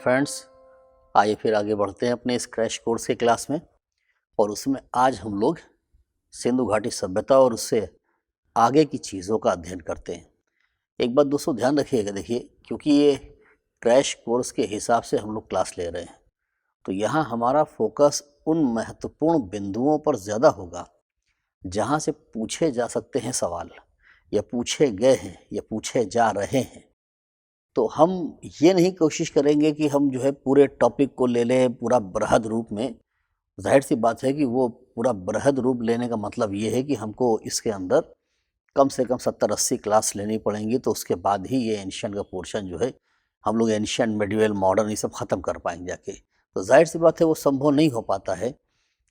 Friends, आइए फिर आगे बढ़ते हैं अपने इस क्रैश कोर्स के क्लास में। और उसमें आज हम लोग सिंधु घाटी सभ्यता और उससे आगे की चीज़ों का अध्ययन करते हैं। एक बात दोस्तों ध्यान रखिएगा, देखिए, क्योंकि ये क्रैश कोर्स के हिसाब से हम लोग क्लास ले रहे हैं, तो यहाँ हमारा फोकस उन महत्वपूर्ण बिंदुओं पर ज़्यादा होगा जहाँ से पूछे जा सकते हैं सवाल, या पूछे गए हैं या पूछे जा रहे हैं। तो हम ये नहीं कोशिश करेंगे कि हम जो है पूरे टॉपिक को ले लें पूरा बृहद रूप में। जाहिर सी बात है कि वो पूरा बृहद रूप लेने का मतलब ये है कि हमको इसके अंदर कम से कम 70-80 क्लास लेनी पड़ेंगी, तो उसके बाद ही ये एंशियंट का पोर्शन जो है हम लोग एंशियंट, मिडिवल, मॉडर्न ये सब ख़त्म कर पाएंगे जाके। तो जाहिर सी बात है वो संभव नहीं हो पाता है।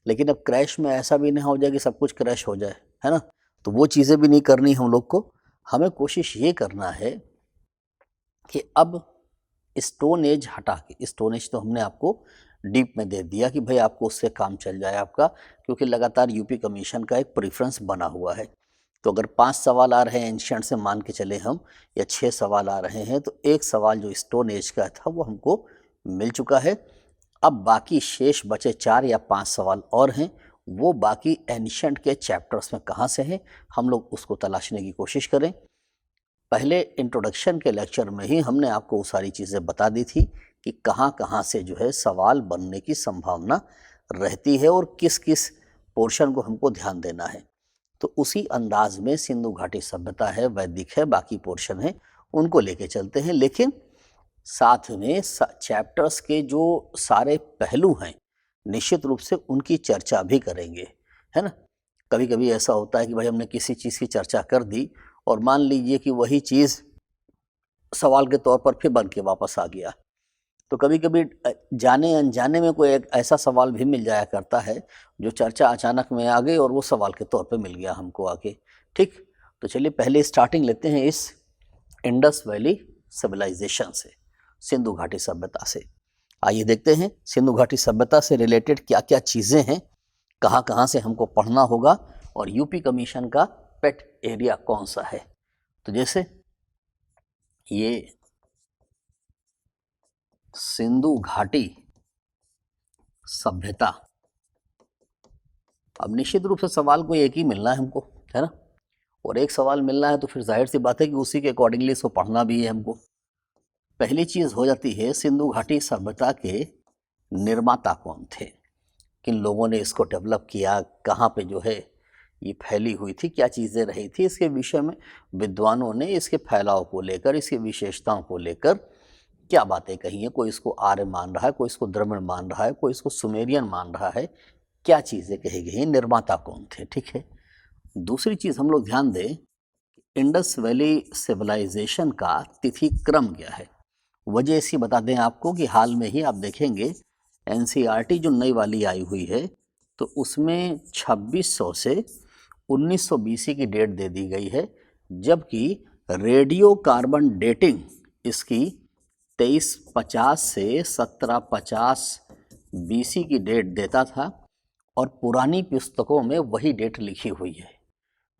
लेकिन अब क्रैश में ऐसा भी नहीं हो जाए कि सब कुछ क्रैश हो जाए, है ना। तो वो चीज़ें भी नहीं करनी हम लोग को। हमें कोशिश ये करना है कि अब स्टोन एज हटा के, स्टोन एज तो हमने आपको डीप में दे दिया कि भाई आपको उससे काम चल जाए आपका, क्योंकि लगातार यूपी कमीशन का एक प्रेफरेंस बना हुआ है। तो अगर 5 सवाल आ रहे हैं एंशिएंट से, मान के चले हम, या 6 सवाल आ रहे हैं, तो एक सवाल जो स्टोन एज का था वो हमको मिल चुका है। अब बाकी शेष बचे 4 या 5 सवाल और हैं, वो बाकी एंशिएंट के चैप्टर्स में कहाँ से हैं, हम लोग उसको तलाशने की कोशिश करें। पहले इंट्रोडक्शन के लेक्चर में ही हमने आपको वो सारी चीज़ें बता दी थी कि कहाँ कहाँ से जो है सवाल बनने की संभावना रहती है और किस किस पोर्शन को हमको ध्यान देना है। तो उसी अंदाज में सिंधु घाटी सभ्यता है, वैदिक है, बाकी पोर्शन है, उनको लेके चलते हैं। लेकिन साथ में चैप्टर्स के जो सारे पहलू हैं निश्चित रूप से उनकी चर्चा भी करेंगे, है ना। कभी कभी ऐसा होता है कि भाई हमने किसी चीज़ की चर्चा कर दी और मान लीजिए कि वही चीज़ सवाल के तौर पर फिर बन के वापस आ गया। तो कभी कभी जाने अनजाने में कोई एक ऐसा सवाल भी मिल जाया करता है जो चर्चा अचानक में आ गई और वो सवाल के तौर पे मिल गया हमको आके। ठीक, तो चलिए पहले स्टार्टिंग लेते हैं इस इंडस वैली सिविलाइजेशन से, सिंधु घाटी सभ्यता से। आइए देखते हैं सिंधु घाटी सभ्यता से रिलेटेड क्या क्या चीज़ें हैं, कहाँ कहाँ से हमको पढ़ना होगा, और यूपी कमीशन का पेट एरिया कौन सा है। तो जैसे ये सिंधु घाटी सभ्यता, अब निश्चित रूप से सवाल को एक ही मिलना है हमको, है ना, और एक सवाल मिलना है तो फिर जाहिर सी बात है कि उसी के अकॉर्डिंगली इसको पढ़ना भी है हमको। पहली चीज़ हो जाती है सिंधु घाटी सभ्यता के निर्माता कौन थे, किन लोगों ने इसको डेवलप किया, कहाँ पे जो है ये फैली हुई थी, क्या चीज़ें रही थी, इसके विषय में विद्वानों ने इसके फैलाव को लेकर, इसकी विशेषताओं को लेकर क्या बातें कही हैं। कोई इसको आर्य मान रहा है, कोई इसको द्रविड़ मान रहा है, कोई इसको सुमेरियन मान रहा है, क्या चीज़ें कही गई हैं, निर्माता कौन थे। ठीक है। दूसरी चीज़ हम लोग ध्यान दें, इंडस वैली सिविलाइजेशन का तिथि क्रम क्या है। वजह ऐसी बता दें आपको कि हाल में ही आप देखेंगे एनसीईआरटी जो नई वाली आई हुई है, तो उसमें 2600 से 1900 बीसी की डेट दे दी गई है, जबकि रेडियो कार्बन डेटिंग इसकी 2350 से 1750 बीसी की डेट देता था, और पुरानी पुस्तकों में वही डेट लिखी हुई है।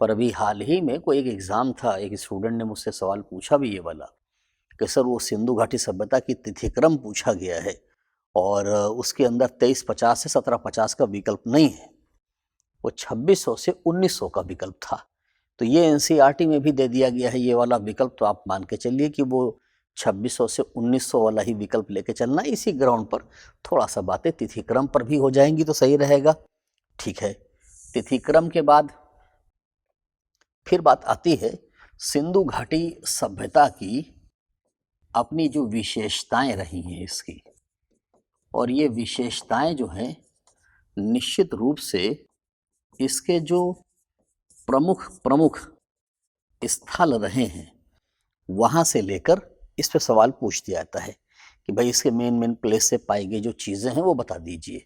पर अभी हाल ही में कोई एक एग्ज़ाम था, एक स्टूडेंट ने मुझसे सवाल पूछा भी ये वाला कि सर वो सिंधु घाटी सभ्यता की तिथिक्रम पूछा गया है और उसके अंदर 2350 से 1750 का विकल्प नहीं है, वो 2600 से 1900 का विकल्प था। तो ये एनसीईआरटी में भी दे दिया गया है ये वाला विकल्प, तो आप मान के चलिए कि वो 2600 से 1900 वाला ही विकल्प लेके चलना। इसी ग्राउंड पर थोड़ा सा बातें तिथिक्रम पर भी हो जाएंगी तो सही रहेगा। ठीक है, तिथिक्रम के बाद फिर बात आती है सिंधु घाटी सभ्यता की अपनी जो विशेषताएं रही हैं इसकी, और ये विशेषताएं जो हैं निश्चित रूप से इसके जो प्रमुख प्रमुख स्थल रहे हैं वहाँ से लेकर इस पे सवाल पूछ दिया जाता है कि भाई इसके मेन प्लेस से पाई गई जो चीज़ें हैं वो बता दीजिए।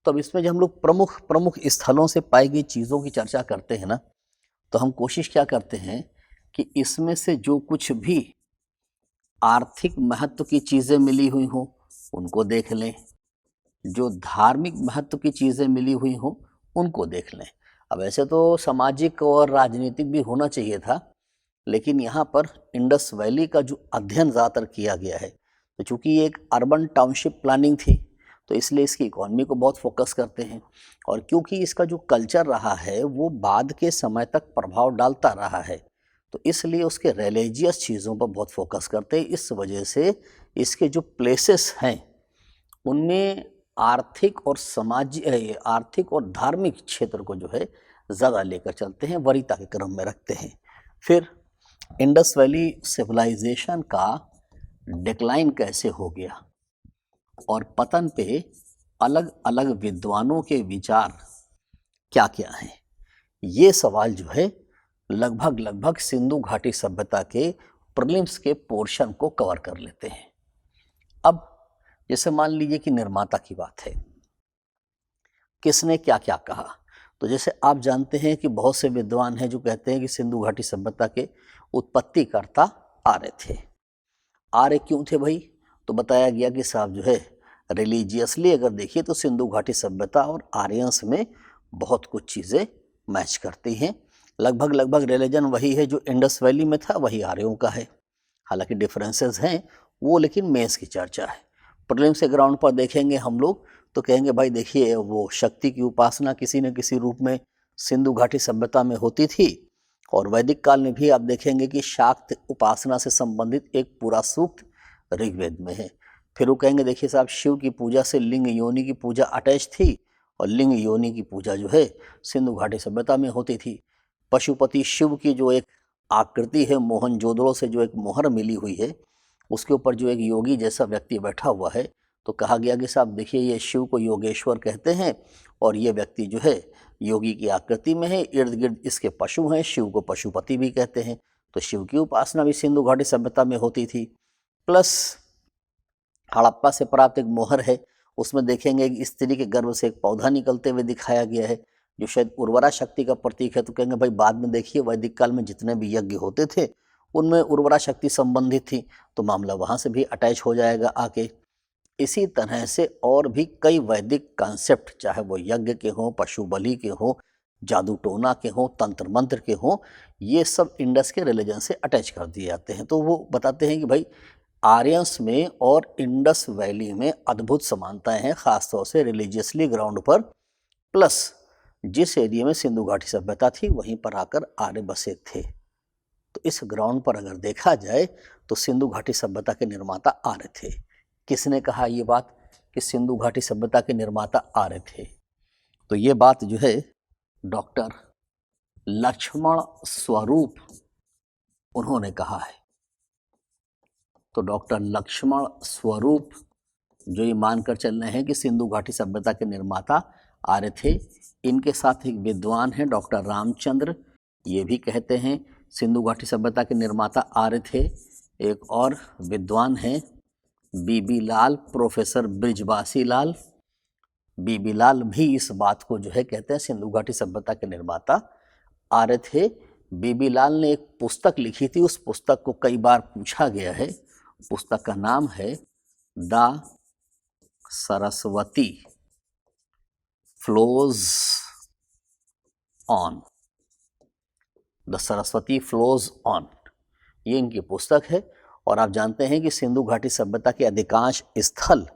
तो अब इसमें जब हम लोग प्रमुख प्रमुख स्थलों से पाई गई चीज़ों की चर्चा करते हैं ना, तो हम कोशिश क्या करते हैं कि इसमें से जो कुछ भी आर्थिक महत्व की चीज़ें मिली हुई हों उनको देख लें, जो धार्मिक महत्व की चीज़ें मिली हुई हों उनको देख लें। अब ऐसे तो सामाजिक और राजनीतिक भी होना चाहिए था, लेकिन यहाँ पर इंडस वैली का जो अध्ययन ज़्यादातर किया गया है, तो चूंकि ये एक अर्बन टाउनशिप प्लानिंग थी तो इसलिए इसकी इकोनॉमी को बहुत फोकस करते हैं, और क्योंकि इसका जो कल्चर रहा है वो बाद के समय तक प्रभाव डालता रहा है तो इसलिए उसके रिलीजियस चीज़ों पर बहुत फोकस करते हैं। इस वजह से इसके जो प्लेसेस हैं उनमें आर्थिक और धार्मिक क्षेत्र को जो है ज़्यादा लेकर चलते हैं, वरीयता के क्रम में रखते हैं। फिर इंडस वैली सिविलाइजेशन का डिक्लाइन कैसे हो गया और पतन पे अलग अलग विद्वानों के विचार क्या क्या हैं, ये सवाल जो है लगभग सिंधु घाटी सभ्यता के प्रीलिम्स के पोर्शन को कवर कर लेते हैं। अब जैसे मान लीजिए कि निर्माता की बात है, किसने क्या क्या कहा, तो जैसे आप जानते हैं कि बहुत से विद्वान हैं जो कहते हैं कि सिंधु घाटी सभ्यता के उत्पत्तिकर्ता आर्य थे। आर्य क्यों थे भाई, तो बताया गया कि साहब जो है रिलीजियसली अगर देखिए तो सिंधु घाटी सभ्यता और आर्यंस में बहुत कुछ चीज़ें मैच करती हैं। लगभग रिलीजन वही है जो इंडस वैली में था, वही आर्यों का है। हालांकि डिफरेंसेस हैं वो, लेकिन मेंस की चर्चा है। प्रीलिम्स के ग्राउंड पर देखेंगे हम लोग तो कहेंगे भाई देखिए वो शक्ति की उपासना किसी न किसी रूप में सिंधु घाटी सभ्यता में होती थी, और वैदिक काल में भी आप देखेंगे कि शाक्त उपासना से संबंधित एक पूरा सूक्त ऋग्वेद में है। फिर वो कहेंगे देखिए साहब शिव की पूजा से लिंग योनि की पूजा अटैच थी, और लिंग योनि की पूजा जो है सिंधु घाटी सभ्यता में होती थी। पशुपति शिव की जो एक आकृति है मोहनजोदड़ो से जो एक मोहर मिली हुई है, उसके ऊपर जो एक योगी जैसा व्यक्ति बैठा हुआ है, तो कहा गया कि साहब देखिए ये शिव को योगेश्वर कहते हैं और ये व्यक्ति जो है योगी की आकृति में है, इर्द गिर्द इसके पशु हैं, शिव को पशुपति भी कहते हैं। तो शिव की उपासना भी सिंधु घाटी सभ्यता में होती थी। प्लस हड़प्पा से प्राप्त एक मोहर है, उसमें देखेंगे कि स्त्री के गर्भ से एक पौधा निकलते हुए दिखाया गया है जो शायद उर्वरा शक्ति का प्रतीक है। तो कहेंगे भाई बाद में देखिए वैदिक काल में जितने भी यज्ञ होते थे उनमें उर्वरा शक्ति संबंधित थी, तो मामला वहाँ से भी अटैच हो जाएगा आके। इसी तरह से और भी कई वैदिक कॉन्सेप्ट, चाहे वो यज्ञ के हों, पशु बलि के हों, जादू टोना के हों, तंत्र मंत्र के हों, ये सब इंडस के रिलीजन से अटैच कर दिए जाते हैं। तो वो बताते हैं कि भाई आर्यंस में और इंडस वैली में अद्भुत समानताएं हैं, खासतौर से रिलीजियसली ग्राउंड पर। प्लस जिस एरिया में सिंधु घाटी सभ्यता थी वहीं पर आकर आर्य बसे थे। तो इस ग्राउंड पर अगर देखा जाए तो सिंधु घाटी सभ्यता के निर्माता आर्य थे। किसने कहा ये बात कि सिंधु घाटी सभ्यता के निर्माता आर्य थे, तो ये बात जो है डॉक्टर लक्ष्मण स्वरूप उन्होंने कहा है। तो डॉक्टर लक्ष्मण स्वरूप जो ये मानकर चल रहे हैं कि सिंधु घाटी सभ्यता के निर्माता आर्य थे, इनके साथ एक विद्वान हैं डॉक्टर रामचंद्र, ये भी कहते हैं सिंधु घाटी सभ्यता के निर्माता आर्य थे। एक और विद्वान हैं बीबी लाल, प्रोफेसर ब्रिजवासी लाल। बीबी लाल भी इस बात को जो है कहते हैं सिंधु घाटी सभ्यता के निर्माता आर्य थे। बीबी लाल ने एक पुस्तक लिखी थी, उस पुस्तक को कई बार पूछा गया है। पुस्तक का नाम है the Saraswati flows on, the Saraswati flows on, ये इनकी पुस्तक है। और आप जानते हैं कि सिंधु घाटी सभ्यता के अधिकांश स्थल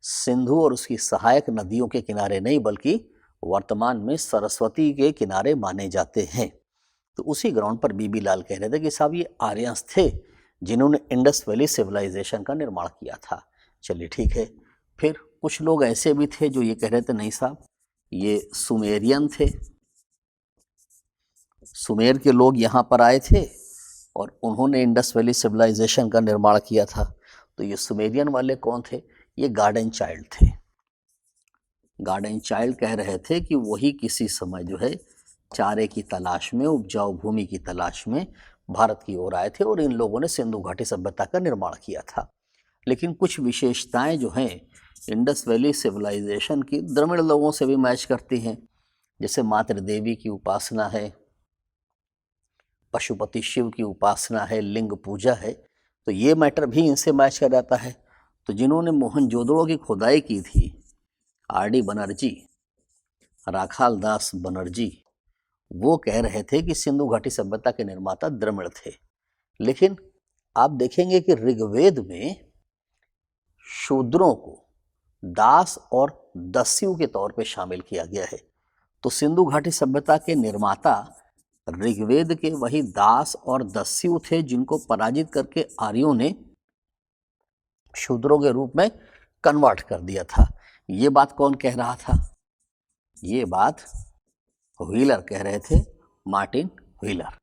सिंधु और उसकी सहायक नदियों के किनारे नहीं बल्कि वर्तमान में सरस्वती के किनारे माने जाते हैं। तो उसी ग्राउंड पर बीबी लाल कह रहे थे कि साहब ये आर्यंस थे जिन्होंने इंडस वैली सिविलाइजेशन का निर्माण किया था। चलिए ठीक है। फिर कुछ लोग ऐसे भी थे जो ये कह रहे थे नहीं साहब ये सुमेरियन थे, सुमेर के लोग यहाँ पर आए थे और उन्होंने इंडस वैली सिविलाइजेशन का निर्माण किया था। तो ये सुमेरियन वाले कौन थे, ये गार्डन चाइल्ड थे। गार्डन चाइल्ड कह रहे थे कि वही किसी समय जो है चारे की तलाश में, उपजाऊ भूमि की तलाश में भारत की ओर आए थे और इन लोगों ने सिंधु घाटी सभ्यता का निर्माण किया था। लेकिन कुछ विशेषताएं जो हैं इंडस वैली सिविलाइजेशन की द्रविड़ लोगों से भी मैच करती हैं। जैसे मातृ देवी की उपासना है, पशुपति शिव की उपासना है, लिंग पूजा है, तो ये मैटर भी इनसे मैच कर जाता है। तो जिन्होंने मोहनजोदड़ो की खुदाई की थी, आर.डी. बनर्जी, राखाल दास बनर्जी, वो कह रहे थे कि सिंधु घाटी सभ्यता के निर्माता द्रविड़ थे। लेकिन आप देखेंगे कि ऋग्वेद में शूद्रों को दास और दस्यु के तौर पे शामिल किया गया है। तो सिंधु घाटी सभ्यता के निर्माता ऋग्वेद के वही दास और दस्यु थे जिनको पराजित करके आर्यों ने शूद्रों के रूप में कन्वर्ट कर दिया था। ये बात कौन कह रहा था? ये बात व्हीलर कह रहे थे, मार्टिन व्हीलर।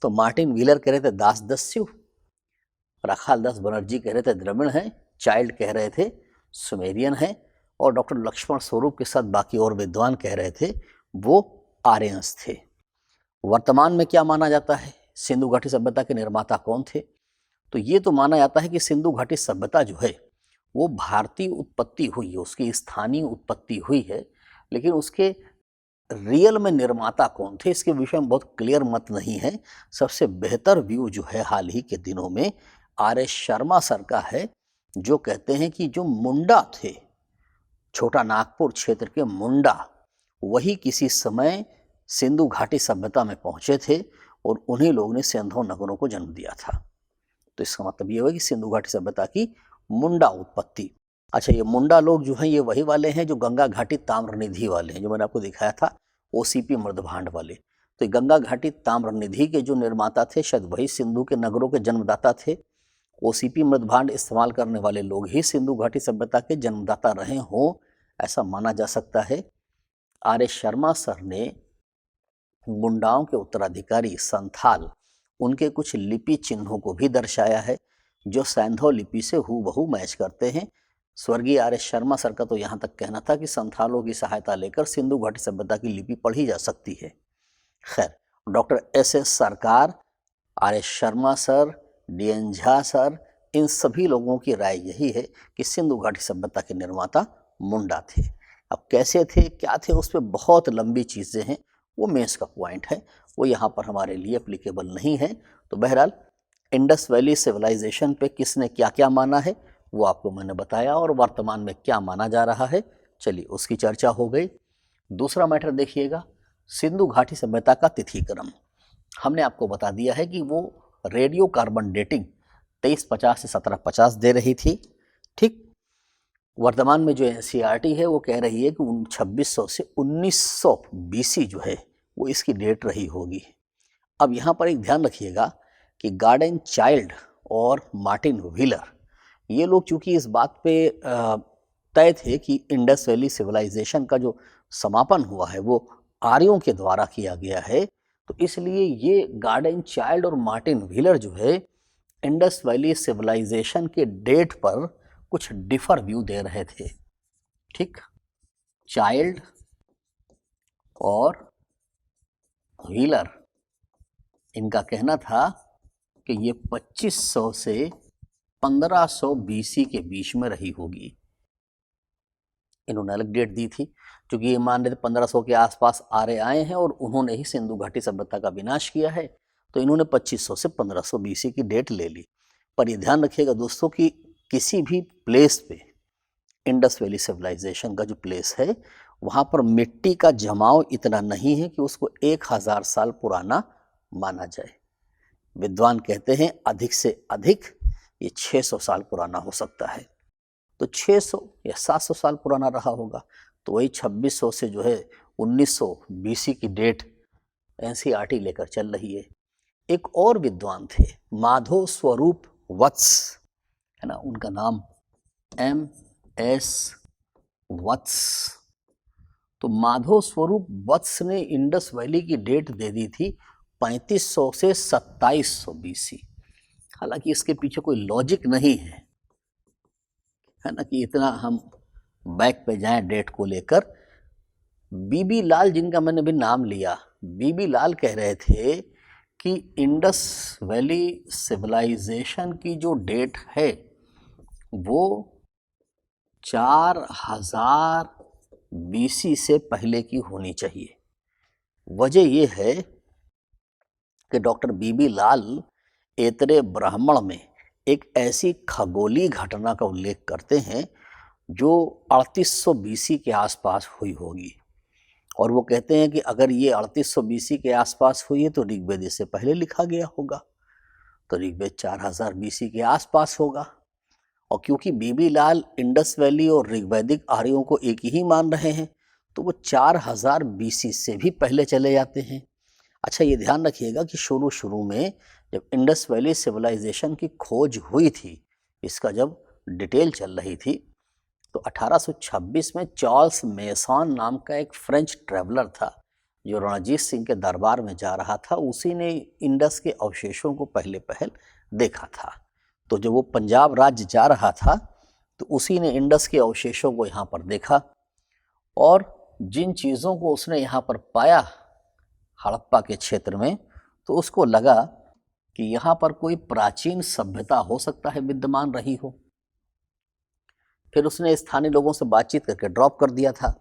तो मार्टिन व्हीलर कह रहे थे दास दस्यु, राखाल दास बनर्जी कह रहे थे द्रविड़ हैं, चाइल्ड कह रहे थे सुमेरियन है, और डॉक्टर लक्ष्मण स्वरूप के साथ बाकी और विद्वान कह रहे थे वो आर्यंस थे। वर्तमान में क्या माना जाता है? सिंधु घाटी सभ्यता के निर्माता कौन थे? तो ये तो माना जाता है कि सिंधु घाटी सभ्यता जो है वो भारतीय उत्पत्ति हुई है, उसकी स्थानीय उत्पत्ति हुई है, लेकिन उसके रियल में निर्माता कौन थे इसके विषय में बहुत क्लियर मत नहीं है। सबसे बेहतर व्यू जो है हाल ही के दिनों में आर.एस. शर्मा सर का है, जो कहते हैं कि जो मुंडा थे, छोटा नागपुर क्षेत्र के मुंडा, वही किसी समय सिंधु घाटी सभ्यता में पहुंचे थे और उन्हीं लोगों ने सिंधु नगरों को जन्म दिया था। तो इसका मतलब ये हुआ कि सिंधु घाटी सभ्यता की मुंडा उत्पत्ति। अच्छा, ये मुंडा लोग जो हैं ये वही वाले हैं जो गंगा घाटी ताम्रनिधि वाले हैं, जो मैंने आपको दिखाया था ओसीपी मृदभांड वाले। तो गंगा घाटी ताम्रनिधि के जो निर्माता थे शायद वही सिंधु के नगरों के जन्मदाता थे। ओसीपी मृदभांड इस्तेमाल करने वाले लोग ही सिंधु घाटी सभ्यता के जन्मदाता रहे हों, ऐसा माना जा सकता है। आर.एस. शर्मा सर ने मुंडाओं के उत्तराधिकारी संथाल, उनके कुछ लिपि चिन्हों को भी दर्शाया है जो सैंधव लिपि से हूबहू मैच करते हैं। स्वर्गीय आर.एस. शर्मा सर का तो यहाँ तक कहना था कि संथालों की सहायता लेकर सिंधु घाटी सभ्यता की लिपि पढ़ी जा सकती है। खैर, doctor S S. Sarkar, R S. Sharma sir, D N. Jha sir, इन सभी लोगों की राय यही है कि सिंधु घाटी सभ्यता के निर्माता मुंडा थे। अब कैसे थे, क्या थे, उस पर बहुत लंबी चीज़ें हैं, वो मेंस का पॉइंट है, वो यहाँ पर हमारे लिए एप्लीकेबल नहीं है। तो बहरहाल इंडस वैली सिविलाइजेशन पे किसने क्या क्या माना है वो आपको मैंने बताया, और वर्तमान में क्या माना जा रहा है, चलिए उसकी चर्चा हो गई। दूसरा मैटर देखिएगा, सिंधु घाटी सभ्यता का तिथिक्रम। हमने आपको बता दिया है कि वो रेडियो कार्बन डेटिंग 2350 से 1750 दे रही थी। ठीक, वर्तमान में जो एनसीईआरटी है वो कह रही है कि 2600 से 1900 बीसी जो है वो इसकी डेट रही होगी। अब यहाँ पर एक ध्यान रखिएगा कि गार्डन चाइल्ड और मार्टिन व्हीलर, ये लोग चूंकि इस बात पे तय थे कि इंडस वैली सिविलाइजेशन का जो समापन हुआ है वो आर्यों के द्वारा किया गया है, तो इसलिए ये गार्डन चाइल्ड और मार्टिन व्हीलर जो है इंडस वैली सिविलाइजेशन के डेट पर कुछ डिफर व्यू दे रहे थे। ठीक, चाइल्ड और व्हीलर, इनका कहना था कि ये 2500 से 1500 बीसी के बीच में रही होगी। इन्होंने अलग डेट दी थी क्योंकि ये मान रहे थे 1500 के आसपास आर्य आए हैं और उन्होंने ही सिंधु घाटी सभ्यता का विनाश किया है, तो इन्होंने 2500 से 1500 बीसी की डेट ले ली। पर ये ध्यान रखिएगा दोस्तों कि किसी भी प्लेस पे इंडस वैली सिविलाइजेशन का जो प्लेस है वहाँ पर मिट्टी का जमाव इतना नहीं है कि उसको 1000 साल पुराना माना जाए। विद्वान कहते हैं अधिक से अधिक ये 600 साल पुराना हो सकता है। तो 600 या 700 साल पुराना रहा होगा, तो वही 2600 से जो है 1900 बीसी की डेट एनसीईआरटी लेकर चल रही है। एक और विद्वान थे माधव स्वरूप वत्स, है ना, उनका नाम M.S. वत्स। तो माधव स्वरूप वत्स ने इंडस वैली की डेट दे दी थी 3500 से 2700 बीसी। हालांकि इसके पीछे कोई लॉजिक नहीं है ना, कि इतना हम बैक पे जाएं डेट को लेकर। बीबी लाल, जिनका मैंने भी नाम लिया, बीबी लाल कह रहे थे कि इंडस वैली सिविलाइजेशन की जो डेट है वो 4000 बीसी से पहले की होनी चाहिए। वजह यह है कि डॉक्टर बीबी लाल ऐतरे ब्राह्मण में एक ऐसी खगोलीय घटना का उल्लेख करते हैं जो 3800 बीसी के आसपास हुई होगी, और वो कहते हैं कि अगर ये 3800 बीसी के आसपास हुई है तो ऋग्वेद इससे पहले लिखा गया होगा, तो ऋग्वेद 4000 बीसी के आसपास होगा। और क्योंकि बीबी लाल इंडस वैली और ऋग्वैदिक आर्यों को एक ही मान रहे हैं तो वो 4000 BC से भी पहले चले जाते हैं। अच्छा, ये ध्यान रखिएगा कि शुरू शुरू में जब इंडस वैली सिविलाइजेशन की खोज हुई थी, इसका जब डिटेल चल रही थी, तो 1826 में चार्ल्स मेसॉन नाम का एक फ्रेंच ट्रैवलर था जो रणजीत सिंह के दरबार में जा रहा था। उसी ने इंडस के अवशेषों को पहले पहल देखा था। तो जब वो पंजाब राज्य जा रहा था तो उसी ने इंडस के अवशेषों को यहाँ पर देखा और जिन चीज़ों को उसने यहाँ पर पाया हड़प्पा के क्षेत्र में, तो उसको लगा कि यहाँ पर कोई प्राचीन सभ्यता हो सकता है विद्यमान रही हो। फिर उसने स्थानीय लोगों से बातचीत करके ड्रॉप कर दिया था।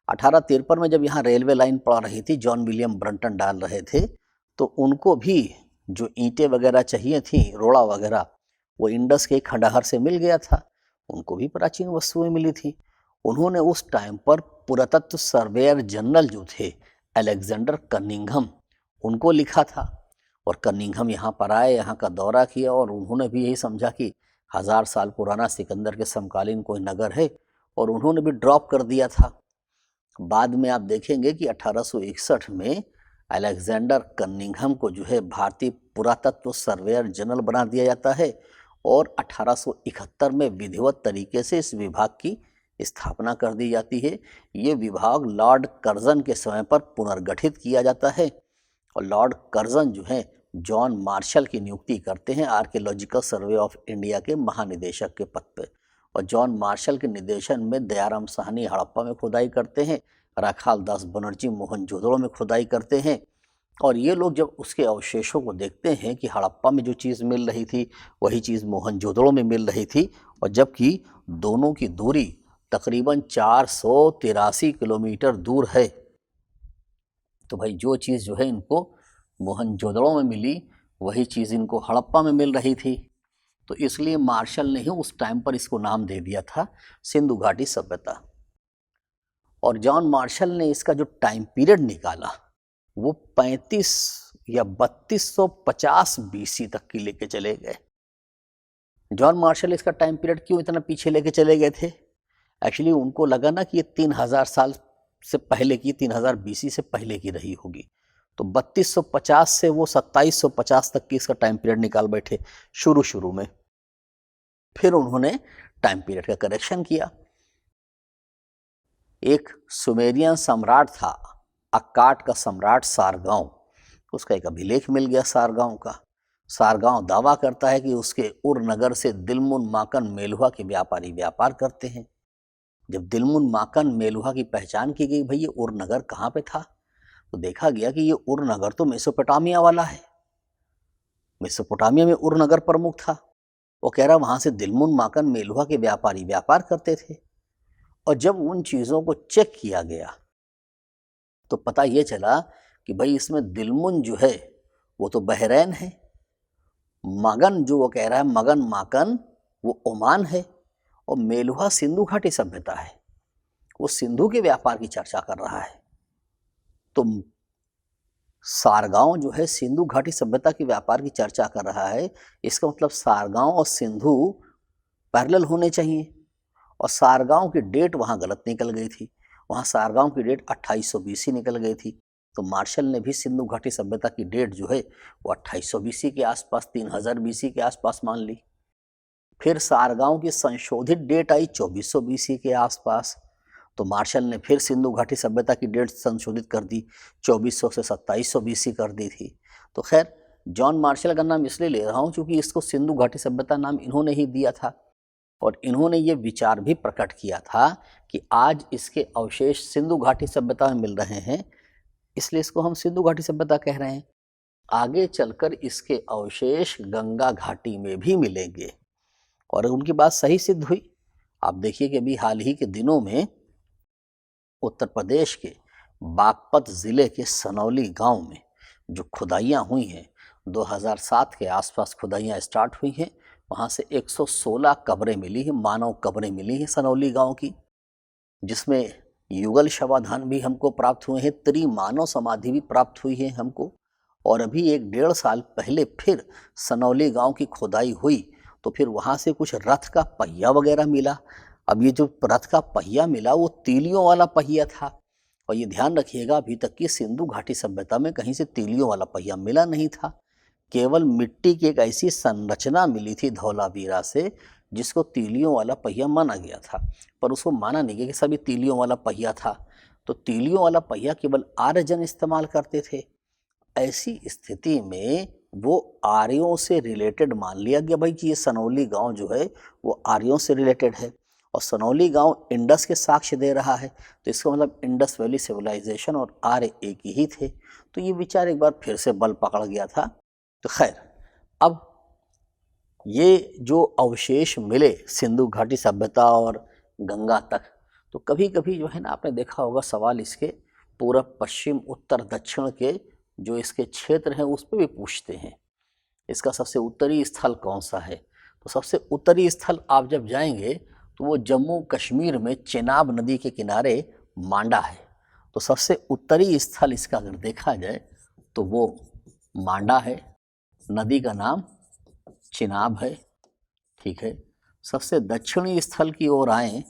1853 में जब यहाँ रेलवे लाइन पड़ रही थी, जॉन विलियम ब्रंटन डाल रहे थे, तो उनको भी जो ईंटें वगैरह चाहिए थी, रोड़ा वगैरह, वो इंडस के खंडहर से मिल गया था। उनको भी प्राचीन वस्तुएं मिली थी। उन्होंने उस टाइम पर पुरातत्व सर्वेयर जनरल जो थे अलेक्जेंडर कनिंघम, उनको लिखा था और कनिंघम यहाँ पर आए, यहाँ का दौरा किया और उन्होंने भी यही समझा कि 1000 साल पुराना सिकंदर के समकालीन कोई नगर है और उन्होंने भी ड्रॉप कर दिया था। बाद में आप देखेंगे कि 1861 में अलेक्जेंडर कनिंघम को जो है भारतीय पुरातत्व सर्वेयर जनरल बना दिया जाता है और 1871 में विधिवत तरीके से इस विभाग की स्थापना कर दी जाती है। ये विभाग लॉर्ड कर्जन के समय पर पुनर्गठित किया जाता है और लॉर्ड कर्जन जो है जॉन मार्शल की नियुक्ति करते हैं आर्कियोलॉजिकल सर्वे ऑफ इंडिया के महानिदेशक के पद पर। और जॉन मार्शल के निर्देशन में दयाराम साहनी हड़प्पा में खुदाई करते हैं, राखाल दास बनर्जी मोहनजोदड़ो में खुदाई करते हैं। और ये लोग जब उसके अवशेषों को देखते हैं कि हड़प्पा में जो चीज़ मिल रही थी वही चीज़ मोहनजोदड़ो में मिल रही थी, और जबकि दोनों की दूरी तकरीबन 483 किलोमीटर दूर है, तो भाई जो चीज़ जो है इनको मोहनजोदड़ो में मिली वही चीज़ इनको हड़प्पा में मिल रही थी। तो इसलिए मार्शल ने ही उस टाइम पर इसको नाम दे दिया था सिंधु घाटी सभ्यता। और जॉन मार्शल ने इसका जो टाइम पीरियड निकाला वो 35 या 3250 BC तक की लेके चले गए। जॉन मार्शल इसका टाइम पीरियड क्यों इतना पीछे लेके चले गए थे? एक्चुअली उनको लगा ना कि ये 3000 साल से पहले की, 3000 BC से पहले की रही होगी, तो 3250 से वो 2750 तक की इसका टाइम पीरियड निकाल बैठे शुरू में। फिर उन्होंने टाइम पीरियड का करेक्शन किया। एक सुमेरियन सम्राट था, अक्काट का सम्राट सारगांव, उसका एक अभिलेख मिल गया सारगांव का। सारगांव दावा करता है कि उसके उर नगर से दिलमुन माकन मेलुहा के व्यापारी व्यापार करते हैं। जब दिलमुन माकन मेलुहा की पहचान की गई, भाई ये उर नगर कहाँ पे था, तो देखा गया कि ये उर नगर तो मेसोपोटामिया वाला है। मेसोपोटामिया में उर नगर प्रमुख था। वो कह रहा वहाँ से दिलमुन माकन मेलुहा के व्यापारी व्यापार करते थे। और जब उन चीज़ों को चेक किया गया तो पता ये चला कि भाई इसमें दिलमुन जो है वो तो बहरैन है, मगन जो वो कह रहा है मगन माकन वो ओमान है, और मेलुहा सिंधु घाटी सभ्यता है, वो सिंधु के व्यापार की चर्चा कर रहा है। तो सारगांव जो है सिंधु घाटी सभ्यता के व्यापार की चर्चा कर रहा है, इसका मतलब सारगांव और सिंधु पैरेलल होने चाहिए। और सारगांव की डेट वहाँ गलत निकल गई थी, वहाँ सारगांव की डेट 2800 BC निकल गई थी। तो मार्शल ने भी सिंधु घाटी सभ्यता की डेट जो है वो 2800 BC के आसपास, 3000 BC के आसपास मान ली। फिर सारगांव की संशोधित डेट आई 2400 BC के आसपास, तो मार्शल ने फिर सिंधु घाटी सभ्यता की डेट संशोधित कर दी, 2400 से 2700 BC कर दी थी। तो खैर जॉन मार्शल का नाम इसलिए ले रहा हूँ क्योंकि इसको सिंधु घाटी सभ्यता नाम इन्होंने ही दिया था, और इन्होंने ये विचार भी प्रकट किया था कि आज इसके अवशेष सिंधु घाटी सभ्यता में मिल रहे हैं, इसलिए इसको हम सिंधु घाटी सभ्यता कह रहे हैं। आगे चलकर इसके अवशेष गंगा घाटी में भी मिलेंगे, और उनकी बात सही सिद्ध हुई। आप देखिए कि अभी हाल ही के दिनों में उत्तर प्रदेश के बागपत ज़िले के सनौली गांव में जो खुदाइयाँ हुई हैं, 2007 के आसपास खुदाइयाँ स्टार्ट हुई हैं, वहाँ से 116 कब्रें मिली हैं, मानव कब्रें मिली हैं सनौली गांव की, जिसमें युगल शवाधान भी हमको प्राप्त हुए हैं, त्रिमानव समाधि भी प्राप्त हुई है हमको। और अभी 1-1.5 साल पहले फिर सनौली गांव की खुदाई हुई तो फिर वहाँ से कुछ रथ का पहिया वगैरह मिला। अब ये जो रथ का पहिया मिला वो तीलियों वाला पहिया था। और ये ध्यान रखिएगा, अभी तक की सिंधु घाटी सभ्यता में कहीं से तीलियों वाला पहिया मिला नहीं था। केवल मिट्टी की एक ऐसी संरचना मिली थी धौलावीरा से जिसको तीलियों वाला पहिया माना गया था, पर उसको माना नहीं गया कि सभी तीलियों वाला पहिया था। तो तीलियों वाला पहिया केवल आर्यजन इस्तेमाल करते थे। ऐसी स्थिति में वो आर्यों से रिलेटेड मान लिया गया भाई कि ये सनौली गांव जो है वो आर्यों से रिलेटेड है, और सनौली गांव इंडस के साक्ष्य दे रहा है, तो इसका मतलब इंडस वैली सिविलाइजेशन और आर्य एक ही थे। तो ये विचार एक बार फिर से बल पकड़ गया था। तो खैर, अब ये जो अवशेष मिले सिंधु घाटी सभ्यता और गंगा तक, तो कभी कभी जो है ना, आपने देखा होगा सवाल इसके पूरब पश्चिम उत्तर दक्षिण के जो इसके क्षेत्र हैं उस पर भी पूछते हैं। इसका सबसे उत्तरी स्थल कौन सा है? तो सबसे उत्तरी स्थल आप जब जाएंगे तो वो जम्मू कश्मीर में चेनाब नदी के किनारे मांडा है। तो सबसे उत्तरी स्थल इसका अगर देखा जाए तो वो मांडा है, नदी का नाम चिनाब है, ठीक है। सबसे दक्षिणी स्थल की ओर आए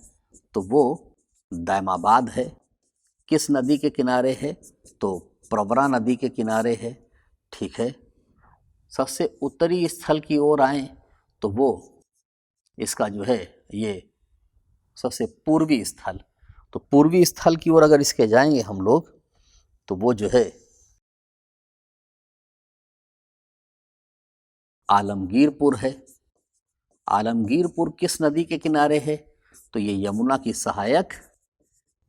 तो वो दैमाबाद है। किस नदी के किनारे है? तो प्रवरा नदी के किनारे है, ठीक है। सबसे उत्तरी स्थल की ओर आए तो वो इसका जो है ये सबसे पूर्वी स्थल, तो पूर्वी स्थल की ओर अगर इसके जाएंगे हम लोग तो वो जो है आलमगीरपुर है। आलमगीरपुर किस नदी के किनारे है? तो ये यमुना की सहायक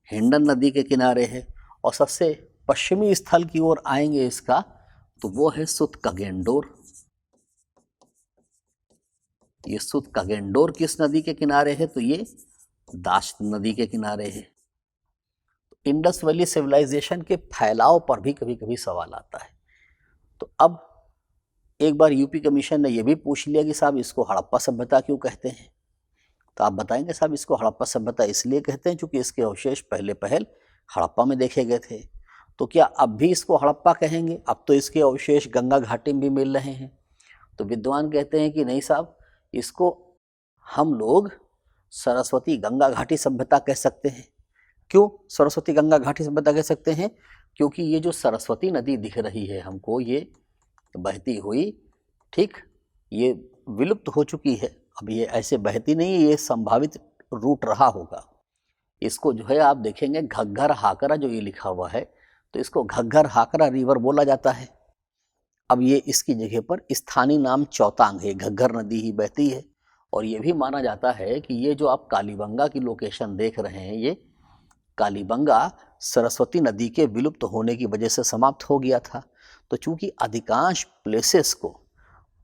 हिंडन नदी के किनारे है। और सबसे पश्चिमी स्थल की ओर आएंगे इसका तो वो है सुत कगेंडोर। ये सुत कगेंडोर किस नदी के किनारे है? तो ये दाश्त नदी के किनारे है। इंडस वैली सिविलाइजेशन के फैलाव पर भी कभी कभी सवाल आता है। तो अब एक बार यूपी कमीशन ने यह भी पूछ लिया कि साहब इसको हड़प्पा सभ्यता क्यों कहते हैं? तो आप बताएंगे साहब इसको हड़प्पा सभ्यता इसलिए कहते हैं क्योंकि इसके अवशेष पहले पहल हड़प्पा में देखे गए थे। तो क्या अब भी इसको हड़प्पा कहेंगे? अब तो इसके अवशेष गंगा घाटी में भी मिल रहे हैं। तो विद्वान कहते हैं कि नहीं साहब, इसको हम लोग सरस्वती गंगा घाटी सभ्यता कह सकते हैं। क्यों सरस्वती गंगा घाटी सभ्यता कह सकते हैं? क्योंकि ये जो सरस्वती नदी दिख रही है हमको, ये बहती हुई, ठीक, ये विलुप्त हो चुकी है। अब ये ऐसे बहती नहीं, ये संभावित रूट रहा होगा। इसको जो है आप देखेंगे घग्घर हाकरा जो ये लिखा हुआ है, तो इसको घग्घर हाकरा रिवर बोला जाता है। अब ये इसकी जगह पर स्थानीय नाम चौतांग है, घग्घर नदी ही बहती है। और ये भी माना जाता है कि ये जो आप कालीबंगा की लोकेशन देख रहे हैं, ये कालीबंगा सरस्वती नदी के विलुप्त होने की वजह से समाप्त हो गया था। तो चूंकि अधिकांश प्लेसेस को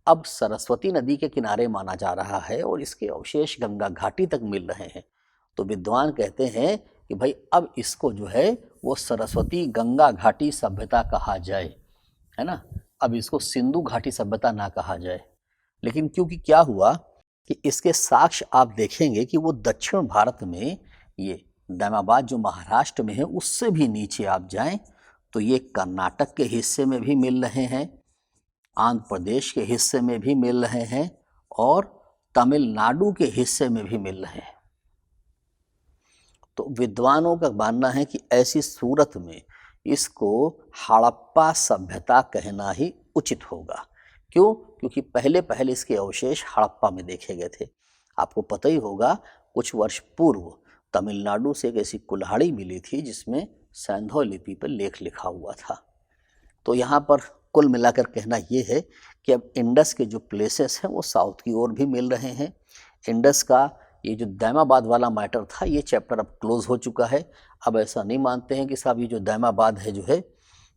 अब सरस्वती नदी के किनारे माना जा रहा है और इसके अवशेष गंगा घाटी तक मिल रहे हैं, तो विद्वान कहते हैं कि भाई अब इसको जो है वो सरस्वती गंगा घाटी सभ्यता कहा जाए, है ना। अब इसको सिंधु घाटी सभ्यता ना कहा जाए। लेकिन क्योंकि क्या हुआ कि इसके साक्ष्य आप देखेंगे कि वो दक्षिण भारत में, ये दैमाबाद जो महाराष्ट्र में है उससे भी नीचे आप जाएं तो ये कर्नाटक के हिस्से में भी मिल रहे हैं, आंध्र प्रदेश के हिस्से में भी मिल रहे हैं और तमिलनाडु के हिस्से में भी मिल रहे हैं। तो विद्वानों का मानना है कि ऐसी सूरत में इसको हड़प्पा सभ्यता कहना ही उचित होगा। क्यों? क्योंकि पहले पहले इसके अवशेष हड़प्पा में देखे गए थे। आपको पता ही होगा कुछ वर्ष पूर्व तमिलनाडु से एक ऐसी कुल्हाड़ी मिली थी जिसमें सैंधव लिपि पर लेख लिखा हुआ था। तो यहाँ पर कुल मिलाकर कहना ये है कि अब इंडस के जो प्लेसेस हैं वो साउथ की ओर भी मिल रहे हैं। इंडस का ये जो दैमाबाद वाला मैटर था, ये चैप्टर अब क्लोज हो चुका है। अब ऐसा नहीं मानते हैं कि साहब ये जो दैमाबाद है जो है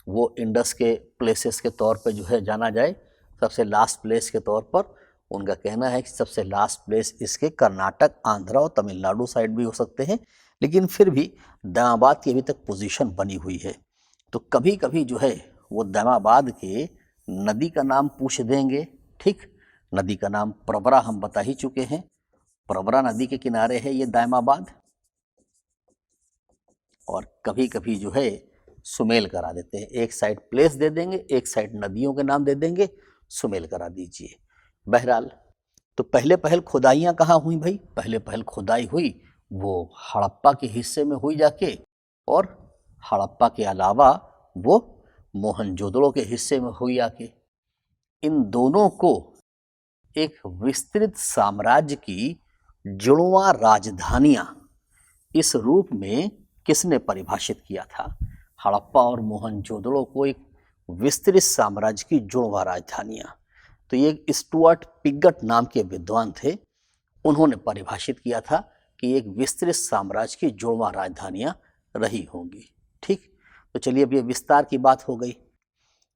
वो इंडस के प्लेसेस के तौर पे जो है जाना जाए सबसे लास्ट प्लेस के तौर पर। उनका कहना है कि सबसे लास्ट प्लेस इसके कर्नाटक, आंध्रा और तमिलनाडु साइड भी हो सकते हैं, लेकिन फिर भी दैमाबाद की अभी तक पोजीशन बनी हुई है। तो कभी कभी जो है वो दैमाबाद के नदी का नाम पूछ देंगे, ठीक। नदी का नाम प्रवरा हम बता ही चुके हैं, प्रवरा नदी के किनारे है ये दैमाबाद। और कभी कभी जो है सुमेल करा देते हैं, एक साइड प्लेस दे देंगे, एक साइड नदियों के नाम दे देंगे, सुमेल करा दीजिए। बहरहाल तो पहले पहल खुदाइयाँ कहाँ हुई भाई? पहले पहल खुदाई हुई वो हड़प्पा के हिस्से में हुई जाके, और हड़प्पा के अलावा वो मोहनजोदड़ो के हिस्से में हुई आके। इन दोनों को एक विस्तृत साम्राज्य की जुड़वा राजधानियां इस रूप में किसने परिभाषित किया था? हड़प्पा और मोहनजोदड़ो को एक विस्तृत साम्राज्य की जुड़वा राजधानियां, तो ये स्टुअर्ट पिगट नाम के विद्वान थे, उन्होंने परिभाषित किया था कि एक विस्तृत साम्राज्य की जुड़वा राजधानियां रही होंगी। ठीक, तो चलिए अब ये विस्तार की बात हो गई।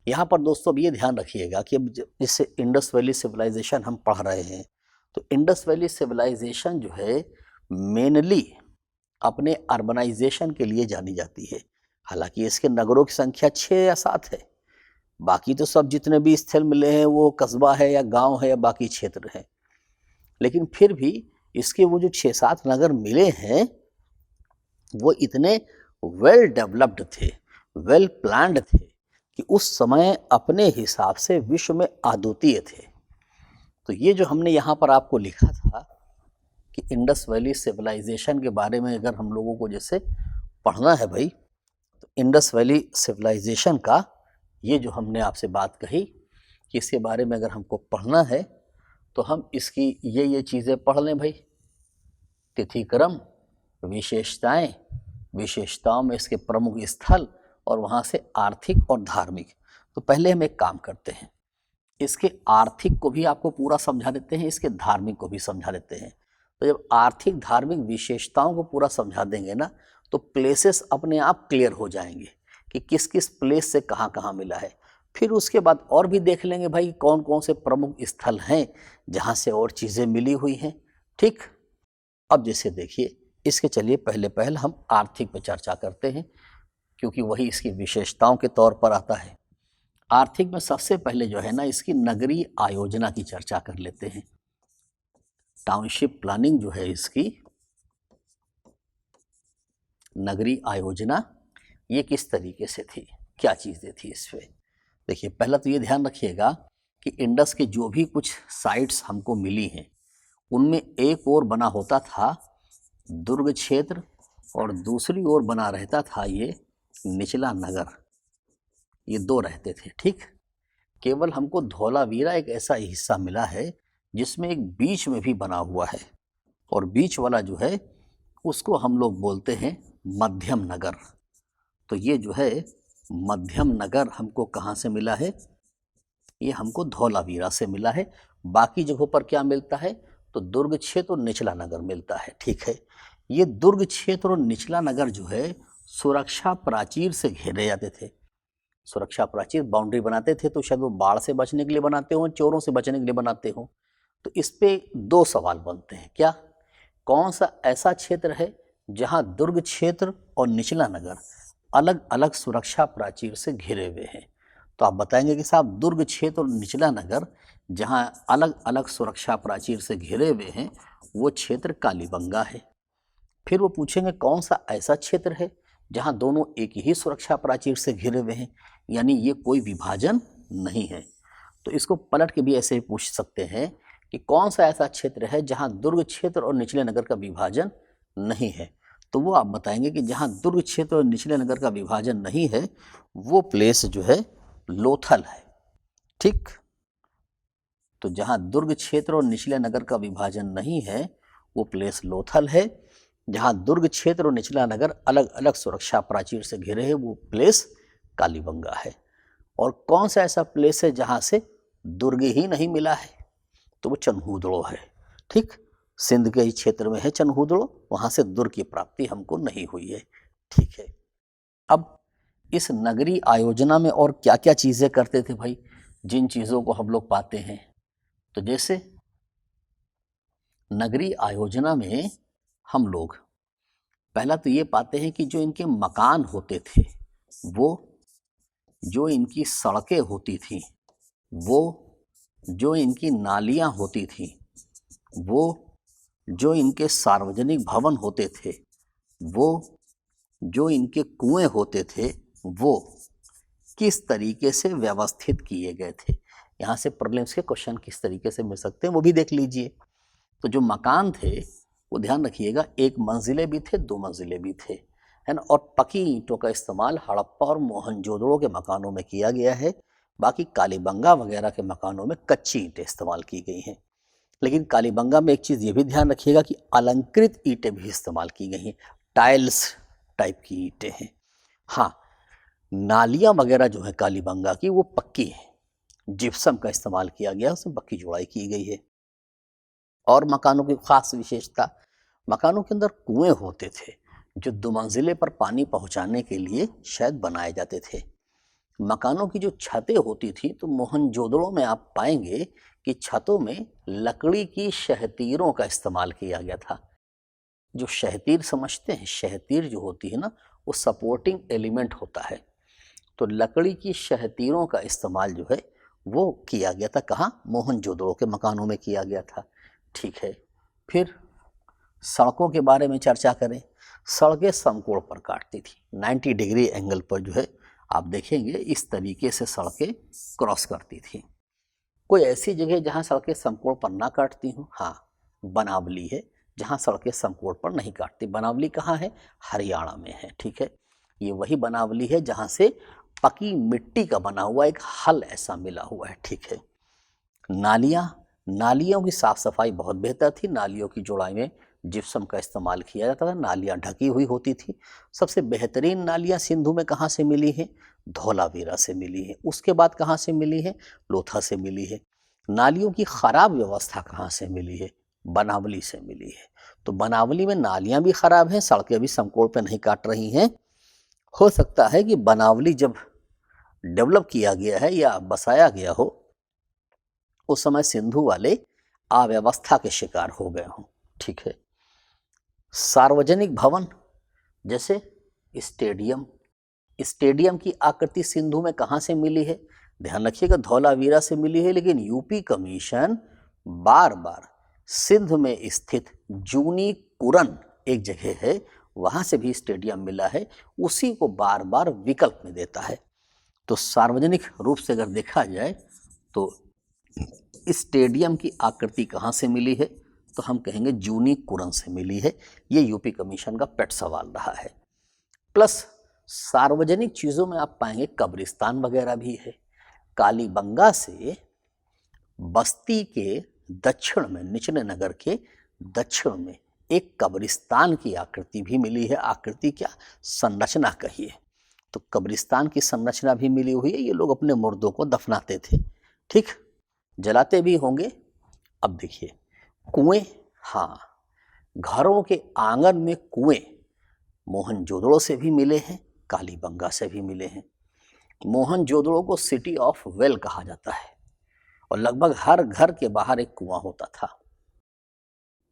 यहाँ पर दोस्तों अब ये ध्यान रखिएगा कि अब जैसे इंडस वैली सिविलाइजेशन हम पढ़ रहे हैं, तो इंडस वैली सिविलाइजेशन जो है मेनली अपने अर्बनाइजेशन के लिए जानी जाती है। हालांकि इसके नगरों की संख्या 6 या 7 है, बाकी तो सब जितने भी स्थल मिले हैं वो कस्बा है या गांव है या बाकी क्षेत्र है, लेकिन फिर भी इसके वो जो 6-7 नगर मिले हैं वो इतने वेल डेवलप्ड थे, वेल प्लान्ड थे कि उस समय अपने हिसाब से विश्व में अद्वितीय थे। तो ये जो हमने यहाँ पर आपको लिखा था कि इंडस वैली सिविलाइजेशन के बारे में अगर हम लोगों को जैसे पढ़ना है भाई, तो इंडस वैली सिविलाइजेशन का ये जो हमने आपसे बात कही कि इसके बारे में अगर हमको पढ़ना है तो हम इसकी ये चीज़ें पढ़ लें भाई। तिथिक्रम, विशेषताएं, विशेषताओं में इसके प्रमुख स्थल, और वहाँ से आर्थिक और धार्मिक। तो पहले हम एक काम करते हैं, इसके आर्थिक को भी आपको पूरा समझा देते हैं, इसके धार्मिक को भी समझा देते हैं। तो जब आर्थिक धार्मिक विशेषताओं को पूरा समझा देंगे ना, तो प्लेसेस अपने आप क्लियर हो जाएंगे कि किस किस प्लेस से कहाँ कहाँ मिला है। फिर उसके बाद और भी देख लेंगे भाई कौन कौन से प्रमुख स्थल हैं जहाँ से और चीज़ें मिली हुई हैं। ठीक, अब जैसे देखिए इसके चलिए पहले पहल हम आर्थिक पर चर्चा करते हैं, क्योंकि वही इसकी विशेषताओं के तौर पर आता है। आर्थिक में सबसे पहले जो है ना इसकी नगरीय आयोजना की चर्चा कर लेते हैं। टाउनशिप प्लानिंग जो है इसकी नगरीय आयोजना, ये किस तरीके से थी, क्या चीज़ें थी इस पे? देखिए पहला तो ये ध्यान रखिएगा कि इंडस के जो भी कुछ साइट्स हमको मिली हैं उनमें एक ओर बना होता था दुर्ग क्षेत्र और दूसरी ओर बना रहता था ये निचला नगर, ये दो रहते थे। ठीक, केवल हमको धौलावीरा एक ऐसा हिस्सा मिला है जिसमें एक बीच में भी बना हुआ है, और बीच वाला जो है उसको हम लोग बोलते हैं मध्यम नगर। तो ये जो है मध्यम नगर हमको कहाँ से मिला है? ये हमको धौलावीरा से मिला है। बाकी जगहों पर क्या मिलता है? तो दुर्ग क्षेत्र और निचला नगर मिलता है। ठीक है, ये दुर्ग क्षेत्र और निचला नगर जो है सुरक्षा प्राचीर से घेरे जाते थे। सुरक्षा प्राचीर बाउंड्री बनाते थे, तो शायद वो बाढ़ से बचने के लिए बनाते हो, चोरों से बचने के लिए बनाते हो। तो इस पे दो सवाल बनते हैं, क्या कौन सा ऐसा क्षेत्र है जहां दुर्ग क्षेत्र और निचला नगर अलग अलग सुरक्षा प्राचीर से घिरे हुए हैं? तो आप बताएंगे कि साहब दुर्ग क्षेत्र और निचला नगर जहां अलग अलग सुरक्षा प्राचीर से घिरे हुए हैं वो क्षेत्र कालीबंगा है। फिर वो पूछेंगे कौन सा ऐसा क्षेत्र है जहां दोनों एक ही सुरक्षा प्राचीर से घिरे हुए हैं, यानी ये कोई विभाजन नहीं है। तो इसको पलट के भी ऐसे ही पूछ सकते हैं कि कौन सा ऐसा क्षेत्र है जहां दुर्ग क्षेत्र और निचले नगर का विभाजन नहीं है। तो वो आप बताएंगे कि जहां दुर्ग क्षेत्र और निचले नगर का विभाजन नहीं है वो प्लेस जो है लोथल है। ठीक, तो जहां दुर्ग क्षेत्र और निचले नगर का विभाजन नहीं है वो प्लेस लोथल है। जहां दुर्ग क्षेत्र और निचला नगर अलग अलग सुरक्षा प्राचीर से घिरे हैं वो प्लेस कालीबंगा है। और कौन सा ऐसा प्लेस है जहां से दुर्ग ही नहीं मिला है? तो वो चनहूदड़ो है। ठीक, सिंध के ही क्षेत्र में है चनहूदड़ो, वहां से दुर्ग की प्राप्ति हमको नहीं हुई है। ठीक है, अब इस नगरीय आयोजना में और क्या क्या चीजें करते थे भाई, जिन चीजों को हम लोग पाते हैं? तो जैसे नगरीय आयोजना में हम लोग पहला तो ये पाते हैं कि जो इनके मकान होते थे, वो जो इनकी सड़कें होती थी, वो जो इनकी नालियां होती थी, वो जो इनके सार्वजनिक भवन होते थे, वो जो इनके कुएं होते थे, वो किस तरीके से व्यवस्थित किए गए थे, यहाँ से प्रीलिम्स के क्वेश्चन किस तरीके से मिल सकते हैं वो भी देख लीजिए। तो जो मकान थे वो ध्यान रखिएगा, 1 मंजिले भी थे, 2 मंजिले भी थे, है ना। और पकी ईंटों का इस्तेमाल हड़प्पा और मोहनजोदड़ो के मकानों में किया गया है। बाकी कालीबंगा वगैरह के मकानों में कच्ची ईंटें इस्तेमाल की गई हैं। लेकिन कालीबंगा में एक चीज़ ये भी ध्यान रखिएगा कि अलंकृत ईंटें भी इस्तेमाल की गई हैं, टाइल्स टाइप की ईंटें हैं। हाँ, नालियाँ वगैरह जो है कालीबंगा की वो पक्की है, जिप्सम का इस्तेमाल किया गया, उसमें पक्की जुड़ाई की गई है। और मकानों की खास विशेषता, मकानों के अंदर कुएं होते थे जो 2 मंजिले पर पानी पहुंचाने के लिए शायद बनाए जाते थे। मकानों की जो छतें होती थी तो मोहनजोदड़ो में आप पाएंगे कि छतों में लकड़ी की शहतीरों का इस्तेमाल किया गया था। जो शहतीर समझते हैं, शहतीर जो होती है ना, वो सपोर्टिंग एलिमेंट होता है। तो लकड़ी की शहतीरों का इस्तेमाल जो है वो किया गया था। कहाँ? मोहनजोदड़ो के मकानों में किया गया था। ठीक है, फिर सड़कों के बारे में चर्चा करें। सड़कें समकोण पर काटती थी, 90 डिग्री एंगल पर जो है आप देखेंगे इस तरीके से सड़कें क्रॉस करती थी। कोई ऐसी जगह जहां सड़कें समकोण पर ना काटती हों? हाँ, बनावली है जहां सड़कें समकोण पर नहीं काटती। बनावली कहाँ है? हरियाणा में है। ठीक है, ये वही बनावली है जहां से पकी मिट्टी का बना हुआ एक हल ऐसा मिला हुआ है। ठीक है, नालियों की साफ सफाई बहुत बेहतर थी। नालियों की जोड़ाई में जिप्सम का इस्तेमाल किया जाता था। नालियाँ ढकी हुई होती थी। सबसे बेहतरीन नालियाँ सिंधु में कहाँ से मिली हैं? धौलावीरा से मिली है। उसके बाद कहाँ से मिली है? लोथा से मिली है। नालियों की खराब व्यवस्था कहाँ से मिली है? बनावली से मिली है। तो बनावली में नालियाँ भी खराब हैं, सड़कें भी समकोण पे नहीं काट रही हैं। हो सकता है कि बनावली जब डेवलप किया गया है या बसाया गया हो, उस समय सिंधु वाले अव्यवस्था के शिकार हो गए हों। ठीक है, सार्वजनिक भवन जैसे स्टेडियम की आकृति सिंधु में कहाँ से मिली है? ध्यान रखिएगा, धौलावीरा से मिली है। लेकिन यूपी कमीशन बार बार सिंध में स्थित जूनी कुरन एक जगह है, वहां से भी स्टेडियम मिला है, उसी को बार बार विकल्प में देता है। तो सार्वजनिक रूप से अगर देखा जाए तो स्टेडियम की आकृति कहाँ से मिली है? तो हम कहेंगे जूनी कुरन से मिली है। ये यूपी कमीशन का पेट सवाल रहा है। प्लस सार्वजनिक चीज़ों में आप पाएंगे कब्रिस्तान वगैरह भी है। कालीबंगा से बस्ती के दक्षिण में, निचले नगर के दक्षिण में एक कब्रिस्तान की आकृति भी मिली है। आकृति क्या, संरचना कहिए। तो कब्रिस्तान की संरचना भी मिली हुई है। ये लोग अपने मुर्दों को दफनाते थे। ठीक, जलाते भी होंगे। अब देखिए कुएं, हाँ, घरों के आंगन में कुएं मोहनजोदड़ो से भी मिले हैं, कालीबंगा से भी मिले हैं। मोहनजोदड़ो को सिटी ऑफ वेल कहा जाता है और लगभग हर घर के बाहर एक कुआं होता था।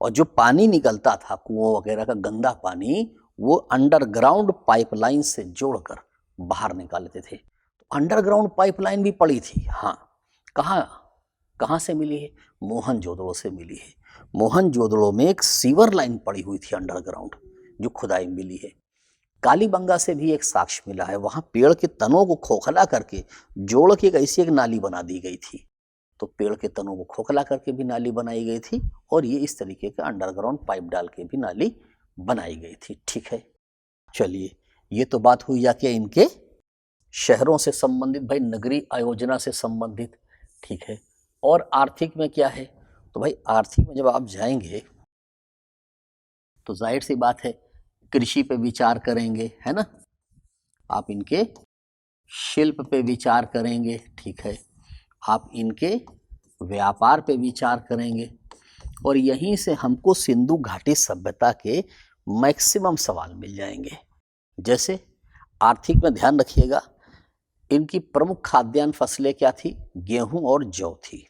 और जो पानी निकलता था कुओं वगैरह का, गंदा पानी, वो अंडरग्राउंड पाइपलाइन से जोड़कर बाहर निकालते थे। तो अंडरग्राउंड पाइपलाइन भी पड़ी थी। हाँ, कहाँ से मिली है? मोहनजोदड़ो से मिली है। मोहनजोदड़ो में एक सीवर लाइन पड़ी हुई थी अंडरग्राउंड, जो खुदाई मिली है। कालीबंगा से भी एक साक्ष्य मिला है, वहां पेड़ के तनों को खोखला करके जोड़ के ऐसी एक नाली बना दी गई थी। तो पेड़ के तनों को खोखला करके भी नाली बनाई गई थी और ये इस तरीके का अंडरग्राउंड पाइप डाल के भी नाली बनाई गई थी। ठीक है, चलिए, ये तो बात हुई जाके इनके शहरों से संबंधित, भाई नगरीय आयोजना से संबंधित। ठीक है, और आर्थिक में क्या है? तो भाई आर्थिक में जब आप जाएंगे तो जाहिर सी बात है कृषि पे विचार करेंगे, है ना। आप इनके शिल्प पे विचार करेंगे। ठीक है, आप इनके व्यापार पे विचार करेंगे। और यहीं से हमको सिंधु घाटी सभ्यता के मैक्सिमम सवाल मिल जाएंगे। जैसे आर्थिक में ध्यान रखिएगा, इनकी प्रमुख खाद्यान्न फसलें क्या थी? गेहूं और जौ थी।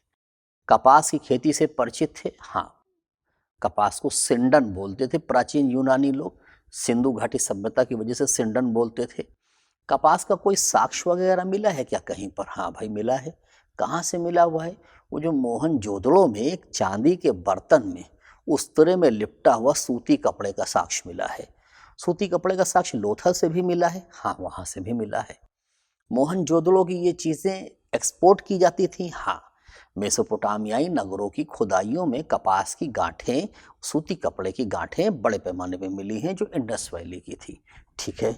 कपास की खेती से परिचित थे। हाँ, कपास को सिंडन बोलते थे प्राचीन यूनानी लोग। सिंधु घाटी सभ्यता की वजह से सिंडन बोलते थे। कपास का कोई साक्ष्य वगैरह मिला है क्या कहीं पर? हाँ भाई, मिला है। कहाँ से मिला हुआ है? वो जो मोहनजोदड़ो में एक चांदी के बर्तन में उस्तरे में लिपटा हुआ सूती कपड़े का साक्ष्य मिला है। सूती कपड़े का साक्ष्य लोथल से भी मिला है। हाँ, वहाँ से भी मिला है। मोहनजोदड़ो की ये चीज़ें एक्सपोर्ट की जाती थी। हाँ, मेसोपोटामियाई नगरों की खुदाइयों में कपास की गांठें, सूती कपड़े की गांठें बड़े पैमाने पे मिली हैं जो इंडस वैली की थी। ठीक है,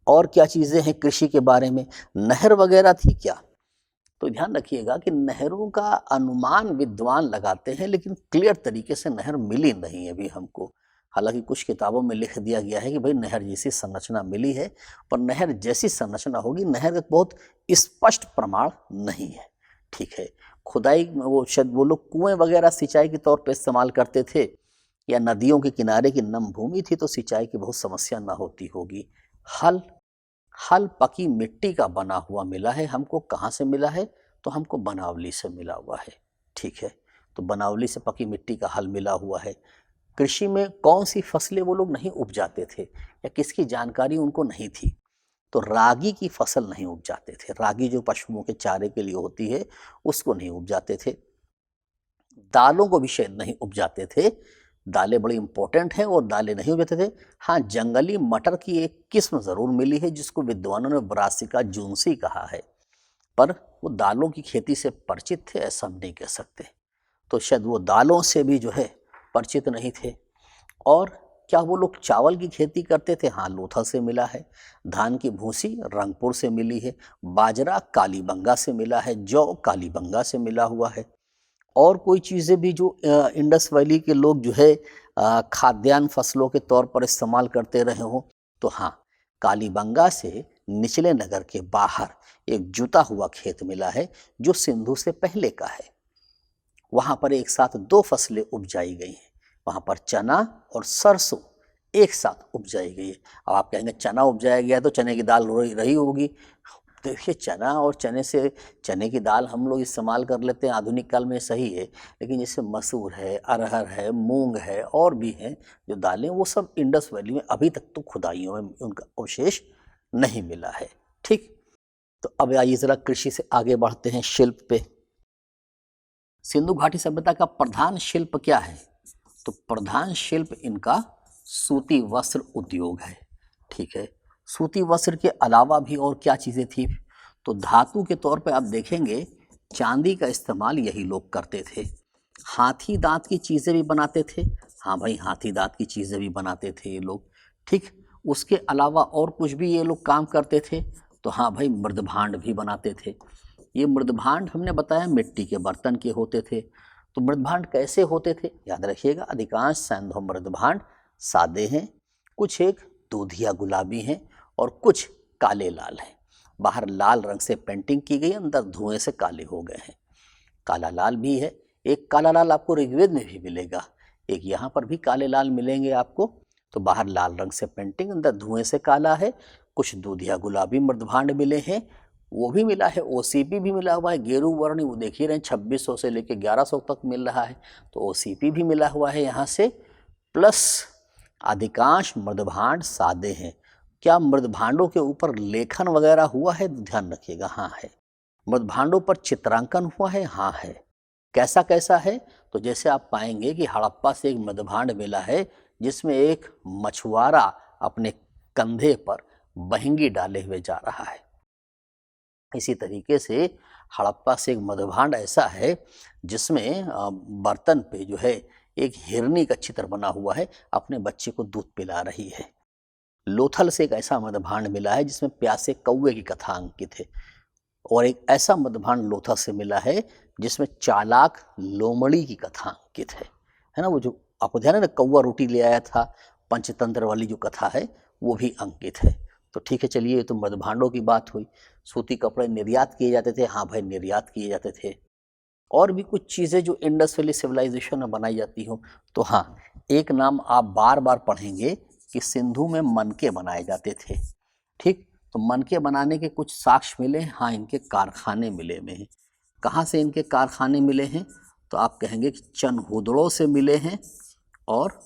और क्या चीज़ें हैं कृषि के बारे में? नहर वगैरह थी क्या? तो ध्यान रखिएगा कि नहरों का अनुमान विद्वान लगाते हैं, लेकिन क्लियर तरीके से नहर मिली नहीं है अभी हमको। हालांकि कुछ किताबों में लिख दिया गया है कि भाई नहर जैसी संरचना मिली है, पर नहर जैसी संरचना होगी, नहर का बहुत स्पष्ट प्रमाण नहीं है। ठीक है, खुदाई वो शायद वो लोग कुएं वगैरह सिंचाई के तौर पर इस्तेमाल करते थे, या नदियों के किनारे की नम भूमि थी तो सिंचाई की बहुत समस्या ना होती होगी। हल हल पकी मिट्टी का बना हुआ मिला है हमको। कहाँ से मिला है? तो हमको बनावली से मिला हुआ है। ठीक है, तो बनावली से पकी मिट्टी का हल मिला हुआ है। कृषि में कौन सी फसलें वो लोग नहीं उपजाते थे या किसकी जानकारी उनको नहीं थी? तो रागी की फसल नहीं उपजाते थे। रागी जो पशुओं के चारे के लिए होती है उसको नहीं उपजाते थे। दालों को भी शायद नहीं उपजाते थे। दालें बड़ी इंपॉर्टेंट हैं और दालें नहीं उपजाते थे। हाँ, जंगली मटर की एक किस्म ज़रूर मिली है जिसको विद्वानों ने ब्रासिका जूनसी कहा है, पर वो दालों की खेती से परिचित थे ऐसा हम नहीं कह सकते। तो शायद वो दालों से भी जो है परिचित नहीं थे। और क्या वो लोग चावल की खेती करते थे? हाँ, लोथल से मिला है। धान की भूसी रंगपुर से मिली है। बाजरा कालीबंगा से मिला है। जौ कालीबंगा से मिला हुआ है। और कोई चीज़ें भी जो इंडस वैली के लोग जो है खाद्यान्न फसलों के तौर पर इस्तेमाल करते रहे हों, तो हाँ, कालीबंगा से निचले नगर के बाहर एक जुता हुआ खेत मिला है जो सिंधु से पहले का है। वहाँ पर एक साथ 2 फसलें उपजाई गई हैं। वहाँ पर चना और सरसों एक साथ उपजाई गई है। अब आप कहेंगे चना उपजाया गया तो चने की दाल रही होगी। देखिए, चना और चने की दाल हम लोग इस्तेमाल कर लेते हैं आधुनिक काल में, सही है, लेकिन जैसे मसूर है, अरहर है, मूंग है और भी हैं जो दालें, वो सब इंडस वैली में अभी तक तो खुदाइयों में उनका अवशेष नहीं मिला है। ठीक, तो अब आइए जरा कृषि से आगे बढ़ते हैं शिल्प पे। सिंधु घाटी सभ्यता का प्रधान शिल्प क्या है? तो प्रधान शिल्प इनका सूती वस्त्र उद्योग है। ठीक है, सूती वस्त्र के अलावा भी और क्या चीज़ें थी? तो धातु के तौर पे आप देखेंगे चांदी का इस्तेमाल यही लोग करते थे। हाथी दांत की चीज़ें भी बनाते थे। हाँ भाई, हाथी दांत की चीज़ें भी बनाते थे ये लोग। ठीक, उसके अलावा और कुछ भी ये लोग काम करते थे। तो हाँ भाई, मृदभांड भी बनाते थे। ये मृदभांड हमने बताया मिट्टी के बर्तन के होते थे। तो मृदभांड कैसे होते थे? याद रखिएगा, अधिकांश सैंधव मृदभांड सादे हैं, कुछ एक दूधिया गुलाबी हैं और कुछ काले लाल हैं। बाहर लाल रंग से पेंटिंग की गई, अंदर धुएं से काले हो गए हैं। काला लाल भी है, एक काला लाल आपको ऋग्वेद में भी मिलेगा, एक यहाँ पर भी काले लाल मिलेंगे आपको। तो बाहर लाल रंग से पेंटिंग, अंदर धुएं से काला है। कुछ दूधिया गुलाबी मृदभांड मिले हैं, वो भी मिला है। ओसीपी भी मिला हुआ है, गेरू वर्णी, वो देख ही रहे हैं 2600 से लेकर 1100 तक मिल रहा है। तो ओसीपी भी मिला हुआ है यहाँ से। प्लस अधिकांश मृदभांड सादे हैं। क्या मृदभांडों के ऊपर लेखन वगैरह हुआ है? ध्यान रखिएगा, हाँ है। मृदभांडों पर चित्रांकन हुआ है? हाँ है। कैसा कैसा है? तो जैसे आप पाएंगे कि हड़प्पा से एक मृदभांड मिला है जिसमें एक मछुआरा अपने कंधे पर बहंगी डाले हुए जा रहा है। इसी तरीके से हड़प्पा से एक मृदभांड ऐसा है जिसमें बर्तन पे जो है एक हिरनी का चित्र बना हुआ है, अपने बच्चे को दूध पिला रही है। लोथल से एक ऐसा मृदभांड मिला है जिसमें प्यासे कौवे की कथा अंकित है। और एक ऐसा मृदभांड लोथल से मिला है जिसमें चालाक लोमड़ी की कथा अंकित है ना। वो जो आपको ध्यान है ना, कौवा रोटी ले आया था, पंचतंत्र वाली जो कथा है वो भी अंकित है। तो ठीक है, चलिए, ये तो मृदभांडों की बात हुई। सूती कपड़े निर्यात किए जाते थे? हाँ भाई, निर्यात किए जाते थे। और भी कुछ चीज़ें जो इंडस वैली सिविलाइजेशन में बनाई जाती हो, तो हाँ, एक नाम आप बार बार पढ़ेंगे कि सिंधु में मनके बनाए जाते थे। ठीक, तो मनके बनाने के कुछ साक्ष्य मिले। हाँ, इनके कारखाने मिले में हैं। कहाँ से इनके कारखाने मिले हैं? तो आप कहेंगे कि चनहुदड़ों से मिले हैं और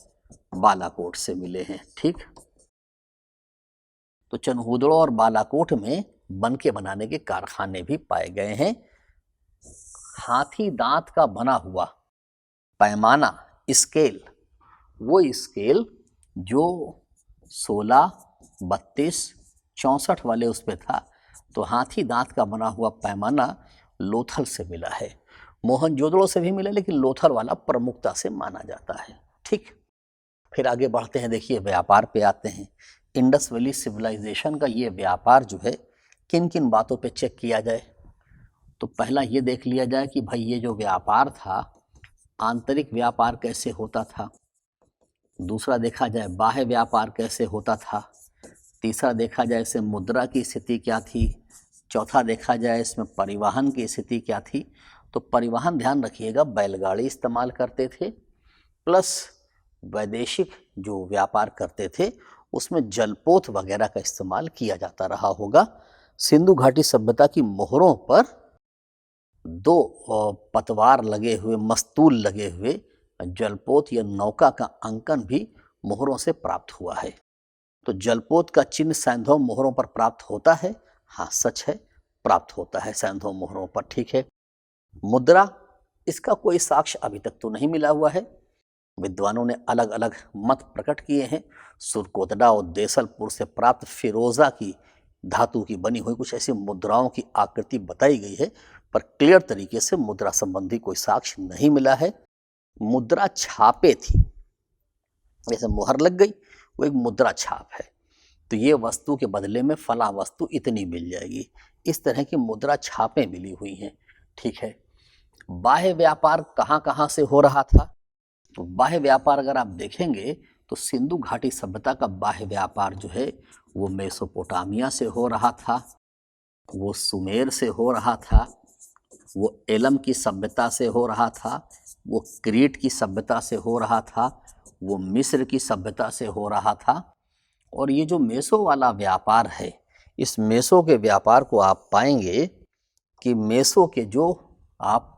बालाकोट से मिले हैं। ठीक, तो चनहुदड़ों और बालाकोट में मनके बनाने के कारखाने भी पाए गए हैं। हाथी दांत का बना हुआ पैमाना, स्केल, वो स्केल जो 16, 32, 64 वाले उस पर था। तो हाथी दांत का बना हुआ पैमाना लोथल से मिला है। मोहनजोदड़ो से भी मिले, लेकिन लोथल वाला प्रमुखता से माना जाता है। ठीक, फिर आगे बढ़ते हैं, देखिए व्यापार पे आते हैं। इंडस वैली सिविलाइजेशन का ये व्यापार जो है किन किन बातों पे चेक किया जाए, तो पहला ये देख लिया जाए कि भाई ये जो व्यापार था, आंतरिक व्यापार कैसे होता था। दूसरा देखा जाए बाह्य व्यापार कैसे होता था। तीसरा देखा जाए इसमें मुद्रा की स्थिति क्या थी। चौथा देखा जाए इसमें परिवहन की स्थिति क्या थी। तो परिवहन ध्यान रखिएगा, बैलगाड़ी इस्तेमाल करते थे, प्लस वैदेशिक जो व्यापार करते थे उसमें जलपोत वगैरह का इस्तेमाल किया जाता रहा होगा। सिंधु घाटी सभ्यता की मोहरों पर दो पतवार लगे हुए, मस्तूल लगे हुए जलपोत या नौका का अंकन भी मोहरों से प्राप्त हुआ है। तो जलपोत का चिन्ह सैंधव मोहरों पर प्राप्त होता है। हाँ, सच है, प्राप्त होता है सैंधव मोहरों पर। ठीक है, मुद्रा, इसका कोई साक्ष्य अभी तक तो नहीं मिला हुआ है। विद्वानों ने अलग अलग मत प्रकट किए हैं। सुरकोतडा और देसलपुर से प्राप्त फिरोजा की धातु की बनी हुई कुछ ऐसी मुद्राओं की आकृति बताई गई है, पर क्लियर तरीके से मुद्रा संबंधी कोई साक्ष्य नहीं मिला है। मुद्रा छापे थी, जैसे मुहर लग गई, वो एक मुद्रा छाप है, तो ये वस्तु के बदले में फला वस्तु इतनी मिल जाएगी, इस तरह की मुद्रा छापें मिली हुई हैं। ठीक है, बाह्य व्यापार कहाँ कहाँ से हो रहा था, तो बाह्य व्यापार अगर आप देखेंगे तो सिंधु घाटी सभ्यता का बाह्य व्यापार जो है वो मेसोपोटामिया से हो रहा था, वो सुमेर से हो रहा था, वो एलम की सभ्यता से हो रहा था, वो क्रीट की सभ्यता से हो रहा था, वो मिस्र की सभ्यता से हो रहा था। और ये जो मेसो वाला व्यापार है, इस मेसो के व्यापार को आप पाएंगे कि मेसो के जो आप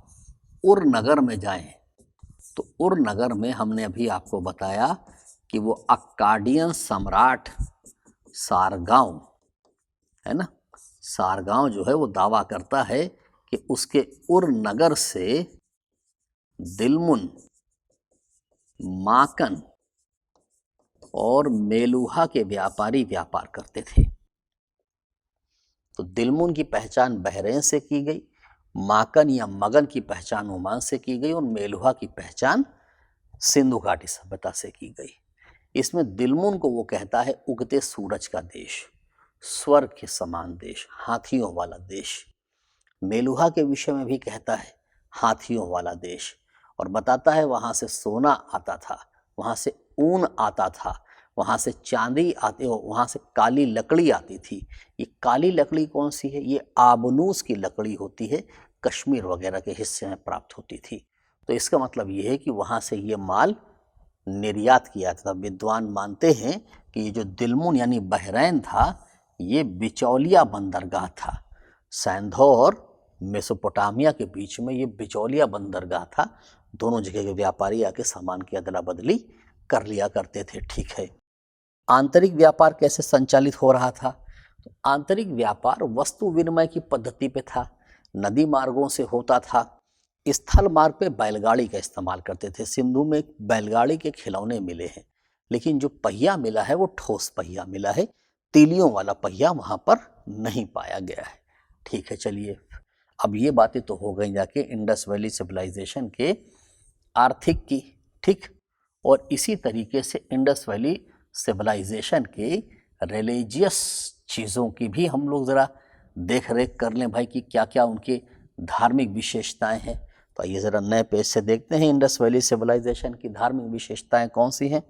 उर नगर में जाएं, तो उर नगर में हमने अभी आपको बताया कि वो अक्काडियन सम्राट सारगांव है ना, सारगांव जो है वो दावा करता है कि उसके उर नगर से दिलमुन, माकन और मेलुहा के व्यापारी व्यापार करते थे। तो दिलमुन की पहचान बहरैन से की गई, माकन या मगन की पहचान ओमान से की गई और मेलुहा की पहचान सिंधु घाटी सभ्यता से की गई। इसमें दिलमुन को वो कहता है उगते सूरज का देश, स्वर्ग के समान देश, हाथियों वाला देश। मेलुहा के विषय में भी कहता है हाथियों वाला देश, और बताता है वहाँ से सोना आता था, वहाँ से ऊन आता था, वहाँ से चांदी आती, वहाँ से काली लकड़ी आती थी। ये काली लकड़ी कौन सी है, ये आबनूस की लकड़ी होती है, कश्मीर वगैरह के हिस्से में प्राप्त होती थी। तो इसका मतलब ये है कि वहाँ से ये माल निर्यात किया था। विद्वान मानते हैं कि ये जो दिलमुन यानी बहरैन था, ये बिचौलिया बंदरगाह था। सैंधौ और मेसोपोटामिया के बीच में ये बिचौलिया बंदरगाह था। दोनों जगह के व्यापारी आके सामान की अदला बदली कर लिया करते थे। ठीक है, आंतरिक व्यापार कैसे संचालित हो रहा था, तो आंतरिक व्यापार वस्तु विनिमय की पद्धति पे था, नदी मार्गों से होता था। स्थल मार्ग पे बैलगाड़ी का इस्तेमाल करते थे। सिंधु में बैलगाड़ी के खिलौने मिले हैं, लेकिन जो पहिया मिला है वो ठोस पहिया मिला है, तीलियों वाला पहिया वहाँ पर नहीं पाया गया है। ठीक है, चलिए अब ये बातें तो हो गई जाके इंडस वैली सिविलाइजेशन के आर्थिक की। ठीक, और इसी तरीके से इंडस वैली सिविलाइजेशन के रिलीजियस चीज़ों की भी हम लोग ज़रा देख रेख कर लें भाई कि क्या क्या उनके धार्मिक विशेषताएं हैं। तो आइए ज़रा नए पेज से देखते हैं इंडस वैली सिविलाइजेशन की धार्मिक विशेषताएं कौन सी हैं।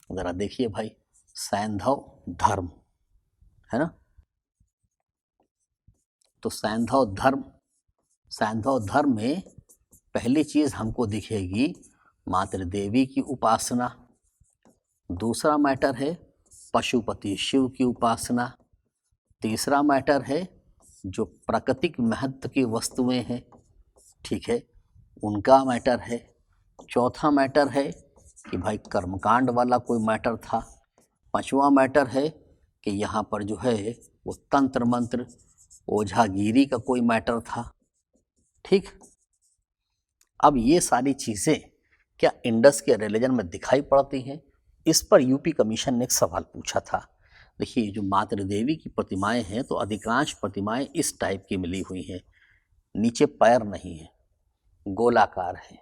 ज़रा देखिए भाई, सैंधव धर्म है ना, तो सैंधव धर्म में पहली चीज़ हमको दिखेगी मातृ देवी की उपासना। दूसरा मैटर है पशुपति शिव की उपासना। तीसरा मैटर है जो प्राकृतिक महत्व की वस्तुएं हैं, ठीक है, उनका मैटर है। चौथा मैटर है कि भाई कर्मकांड वाला कोई मैटर था। पांचवा मैटर है कि यहाँ पर जो है वो तंत्र मंत्र ओझागिरी का कोई मैटर था। ठीक, अब ये सारी चीज़ें क्या इंडस के रिलीजन में दिखाई पड़ती हैं, इस पर यूपी कमीशन ने एक सवाल पूछा था। देखिए, जो मातृ देवी की प्रतिमाएं हैं तो अधिकांश प्रतिमाएं इस टाइप की मिली हुई हैं, नीचे पैर नहीं है, गोलाकार हैं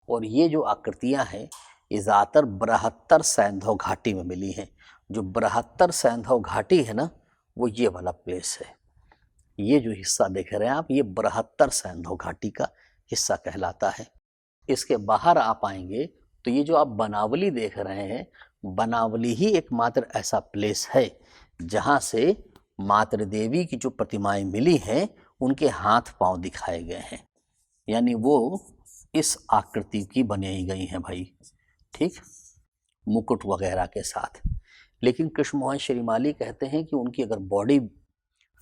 और ये जो आकृतियां हैं ये ज़्यादातर बृहत्तर सैंधव घाटी में मिली हैं। जो बृहत्तर सैंधव घाटी है ना, वो ये वाला प्लेस है। ये जो हिस्सा देख रहे हैं आप, ये बृहत्तर सैंधव घाटी का हिस्सा कहलाता है। इसके बाहर आप आएंगे तो ये जो आप बनावली देख रहे हैं, बनावली ही एकमात्र ऐसा प्लेस है जहाँ से मातृ देवी की जो प्रतिमाएं मिली हैं उनके हाथ पांव दिखाए गए हैं, यानी वो इस आकृति की बनाई गई हैं भाई, ठीक, मुकुट वगैरह के साथ। लेकिन कृष्ण मोहन श्रीमाली कहते हैं कि उनकी अगर बॉडी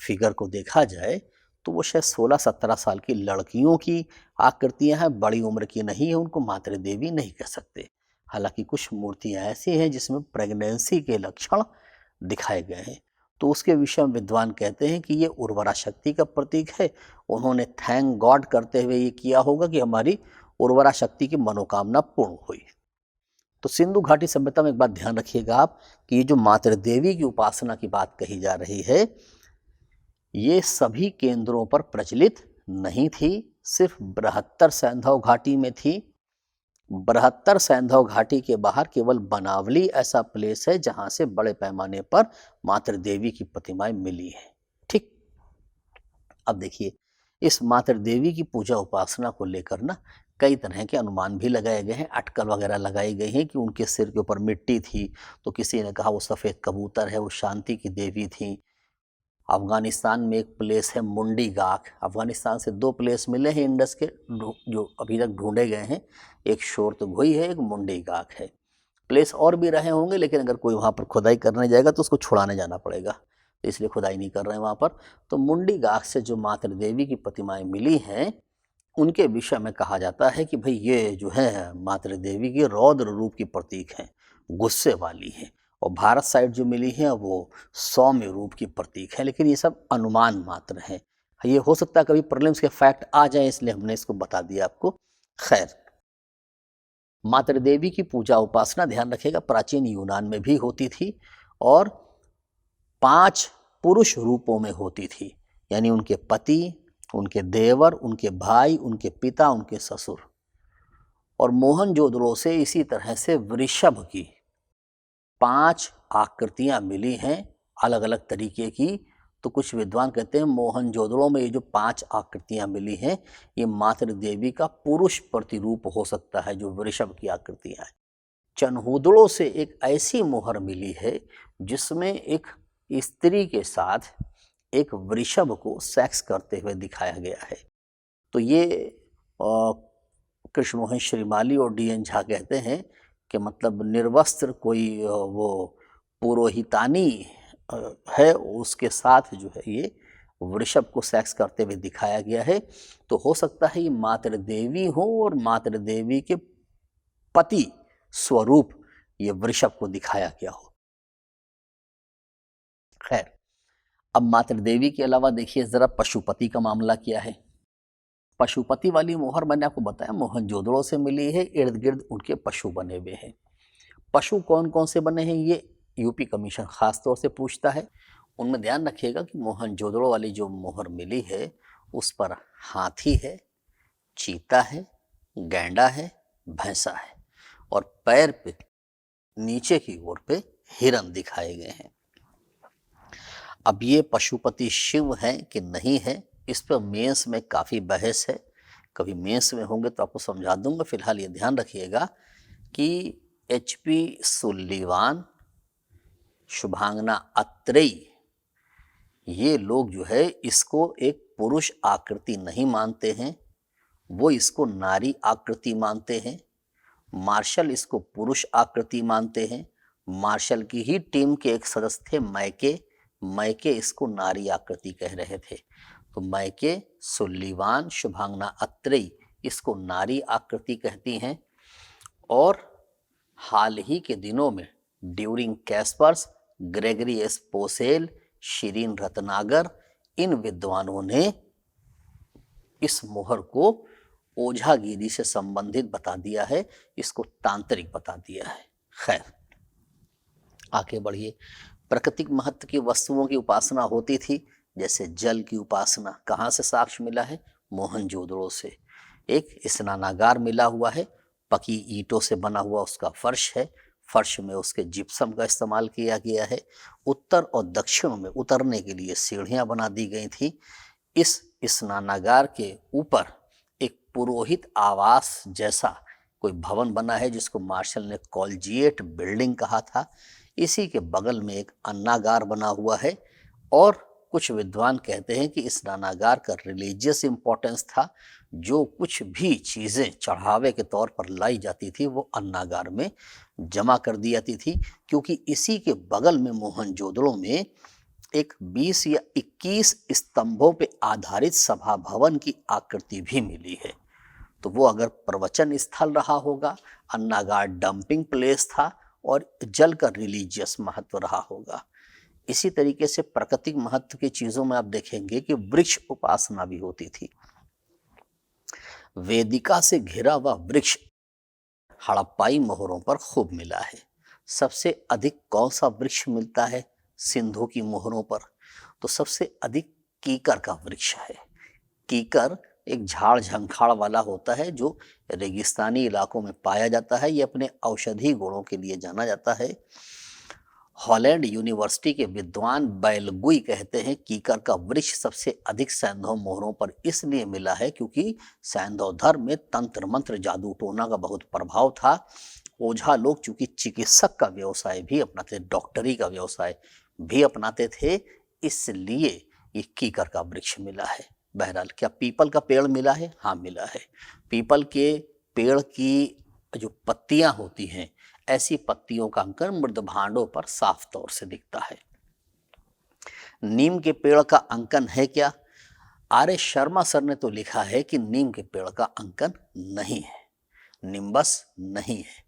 फिगर को देखा जाए तो वो शायद 16-17 साल की लड़कियों की आकृतियां हैं, बड़ी उम्र की नहीं है, उनको मातृ देवी नहीं कह सकते। हालांकि कुछ मूर्तियां ऐसी हैं जिसमें प्रेगनेंसी के लक्षण दिखाए गए हैं, तो उसके विषय में विद्वान कहते हैं कि ये उर्वरा शक्ति का प्रतीक है। उन्होंने थैंक गॉड करते हुए ये किया होगा कि हमारी उर्वरा शक्ति की मनोकामना पूर्ण हुई। तो सिंधु घाटी सभ्यता में एक बात ध्यान रखिएगा आप कि ये जो मातृ देवी की उपासना की बात कही जा रही है, ये सभी केंद्रों पर प्रचलित नहीं थी, सिर्फ बृहत्तर सैंधव घाटी में थी। बृहत्तर सैंधव घाटी के बाहर केवल बनावली ऐसा प्लेस है जहां से बड़े पैमाने पर मातृ देवी की प्रतिमाएं मिली हैं, ठीक। अब देखिए, इस मातृ देवी की पूजा उपासना को लेकर ना कई तरह के अनुमान भी लगाए गए हैं, अटकल वगैरह लगाई गई हैं कि उनके सिर के ऊपर मिट्टी थी, तो किसी ने कहा वो सफ़ेद कबूतर है, वो शांति की देवी थी। अफगानिस्तान में एक प्लेस है मुंडी गाख, अफगानिस्तान से 2 प्लेस मिले हैं इंडस के जो अभी तक ढूंढे गए हैं, एक शोरतगुई है, एक मुंडी गाख है। प्लेस और भी रहे होंगे, लेकिन अगर कोई वहाँ पर खुदाई करने जाएगा तो उसको छुड़ाने जाना पड़ेगा, तो इसलिए खुदाई नहीं कर रहे हैं वहाँ पर। तो मुंडी गाख से जो मातृ देवी की प्रतिमाएं मिली हैं उनके विषय में कहा जाता है कि भाई ये जो है मातृ देवी के रौद्र रूप की प्रतीक हैं, गुस्से वाली हैं। और भारत साइड जो मिली है वो सौम्य रूप की प्रतीक है, लेकिन ये सब अनुमान मात्र है। ये हो सकता है कभी प्रीलिम्स के फैक्ट आ जाए, इसलिए हमने इसको बता दिया आपको। खैर, मातृ देवी की पूजा उपासना ध्यान रखिएगा प्राचीन यूनान में भी होती थी और 5 पुरुष रूपों में होती थी, यानी उनके पति, उनके देवर, उनके भाई, उनके पिता, उनके ससुर। और मोहनजोदड़ो से इसी तरह से वृषभ की 5 आकृतियां मिली हैं अलग अलग तरीके की। तो कुछ विद्वान कहते हैं मोहनजोदड़ो में ये जो 5 आकृतियां मिली हैं ये मातृ देवी का पुरुष प्रतिरूप हो सकता है, जो वृषभ की आकृतियां हैं। चनहूदड़ो से एक ऐसी मोहर मिली है जिसमें एक स्त्री के साथ एक वृषभ को सेक्स करते हुए दिखाया गया है। तो ये कृष्ण मोहन श्रीमाली और डी एन झा कहते हैं कि मतलब निर्वस्त्र कोई वो पुरोहितानी है, उसके साथ जो है ये वृषभ को सेक्स करते हुए दिखाया गया है। तो हो सकता है ये मातृ देवी हो और मातृ देवी के पति स्वरूप ये वृषभ को दिखाया गया हो। खैर, अब मातृ देवी के अलावा देखिए जरा पशुपति का मामला क्या है। पशुपति वाली मोहर मैंने आपको बताया मोहनजोदड़ो से मिली है, इर्द गिर्द उनके पशु बने हुए हैं। पशु कौन कौन से बने हैं ये यूपी कमीशन खास तौर से पूछता है। उनमें ध्यान रखिएगा कि मोहनजोदड़ो वाली जो मोहर मिली है उस पर हाथी है, चीता है, गैंडा है, भैंसा है और पैर पे नीचे की ओर पे हिरन दिखाए गए हैं। अब ये पशुपति शिव हैं कि नहीं है, इस पर मेंस में काफ़ी बहस है। कभी मेंस में होंगे तो आपको समझा दूंगा। फिलहाल ये ध्यान रखिएगा कि HP सुल्लीवान, शुभांगना अत्रेई, ये लोग जो है इसको एक पुरुष आकृति नहीं मानते हैं, वो इसको नारी आकृति मानते हैं। मार्शल इसको पुरुष आकृति मानते हैं। मार्शल की ही टीम के एक सदस्य थे मैके इसको नारी आकृति कह रहे थे। तो मैके, सुल्लीवान, शुभांगना अत्रेई इसको नारी आकृति कहती हैं। और हाल ही के दिनों में ड्यूरिंग कैस्पर्स, ग्रेगरी एस पोसेल, शिरीन रत्नागर, इन विद्वानों ने इस मोहर को ओझागिरी से संबंधित बता दिया है, इसको तांत्रिक बता दिया है। खैर, आगे बढ़िए। प्राकृतिक महत्व की वस्तुओं की उपासना होती थी, जैसे जल की उपासना। कहाँ से साक्ष्य मिला है? मोहनजोदड़ो से। एक स्नानागार मिला हुआ है, पकी ईंटों से बना हुआ उसका फर्श है, फर्श में उसके जिप्सम का इस्तेमाल किया गया है। उत्तर और दक्षिण में उतरने के लिए सीढ़ियां बना दी गई थी। इस स्नानागार के ऊपर एक पुरोहित आवास जैसा कोई भवन बना है जिसको मार्शल ने कॉलेजिएट बिल्डिंग कहा था। इसी के बगल में एक अन्नागार बना हुआ है और कुछ विद्वान कहते हैं कि स्नानागार का रिलीजियस इंपॉर्टेंस था। जो कुछ भी चीज़ें चढ़ावे के तौर पर लाई जाती थी वो अन्नागार में जमा कर दी जाती थी, क्योंकि इसी के बगल में मोहनजोदड़ो में एक 20 या 21 स्तंभों पे आधारित सभा भवन की आकृति भी मिली है। तो वो अगर प्रवचन स्थल रहा होगा, अन्नागार डंपिंग प्लेस था और जल का रिलीजियस महत्व रहा होगा। इसी तरीके से प्राकृतिक महत्व की चीजों में आप देखेंगे कि वृक्ष उपासना भी होती थी। वेदिका से घिरा हुआ वृक्ष हड़प्पाई मोहरों पर खूब मिला है। सबसे अधिक कौन सा वृक्ष मिलता है सिंधु की मोहरों पर? तो सबसे अधिक कीकर का वृक्ष है। कीकर एक झाड़ झंखाड़ वाला होता है जो रेगिस्तानी इलाकों में पाया जाता है। ये अपने औषधि गुणों के लिए जाना जाता है। हॉलैंड यूनिवर्सिटी के विद्वान बैलगुई कहते हैं कीकर का वृक्ष सबसे अधिक सैंधव मोहरों पर इसलिए मिला है क्योंकि सैंधव धर्म में तंत्र मंत्र जादू टोना का बहुत प्रभाव था। ओझा लोग चूंकि चिकित्सक का व्यवसाय भी अपनाते, डॉक्टरी का व्यवसाय भी अपनाते थे, इसलिए ये कीकर का वृक्ष मिला है। बहरहाल क्या पीपल का पेड़ मिला है? हाँ मिला है। पीपल के पेड़ की जो पत्तियां होती हैं, ऐसी पत्तियों का अंकन मृद भांडों पर साफ तौर से दिखता है। नीम के पेड़ का अंकन है क्या? आर शर्मा सर ने तो लिखा है कि नीम के पेड़ का अंकन नहीं है, निम्बस नहीं है,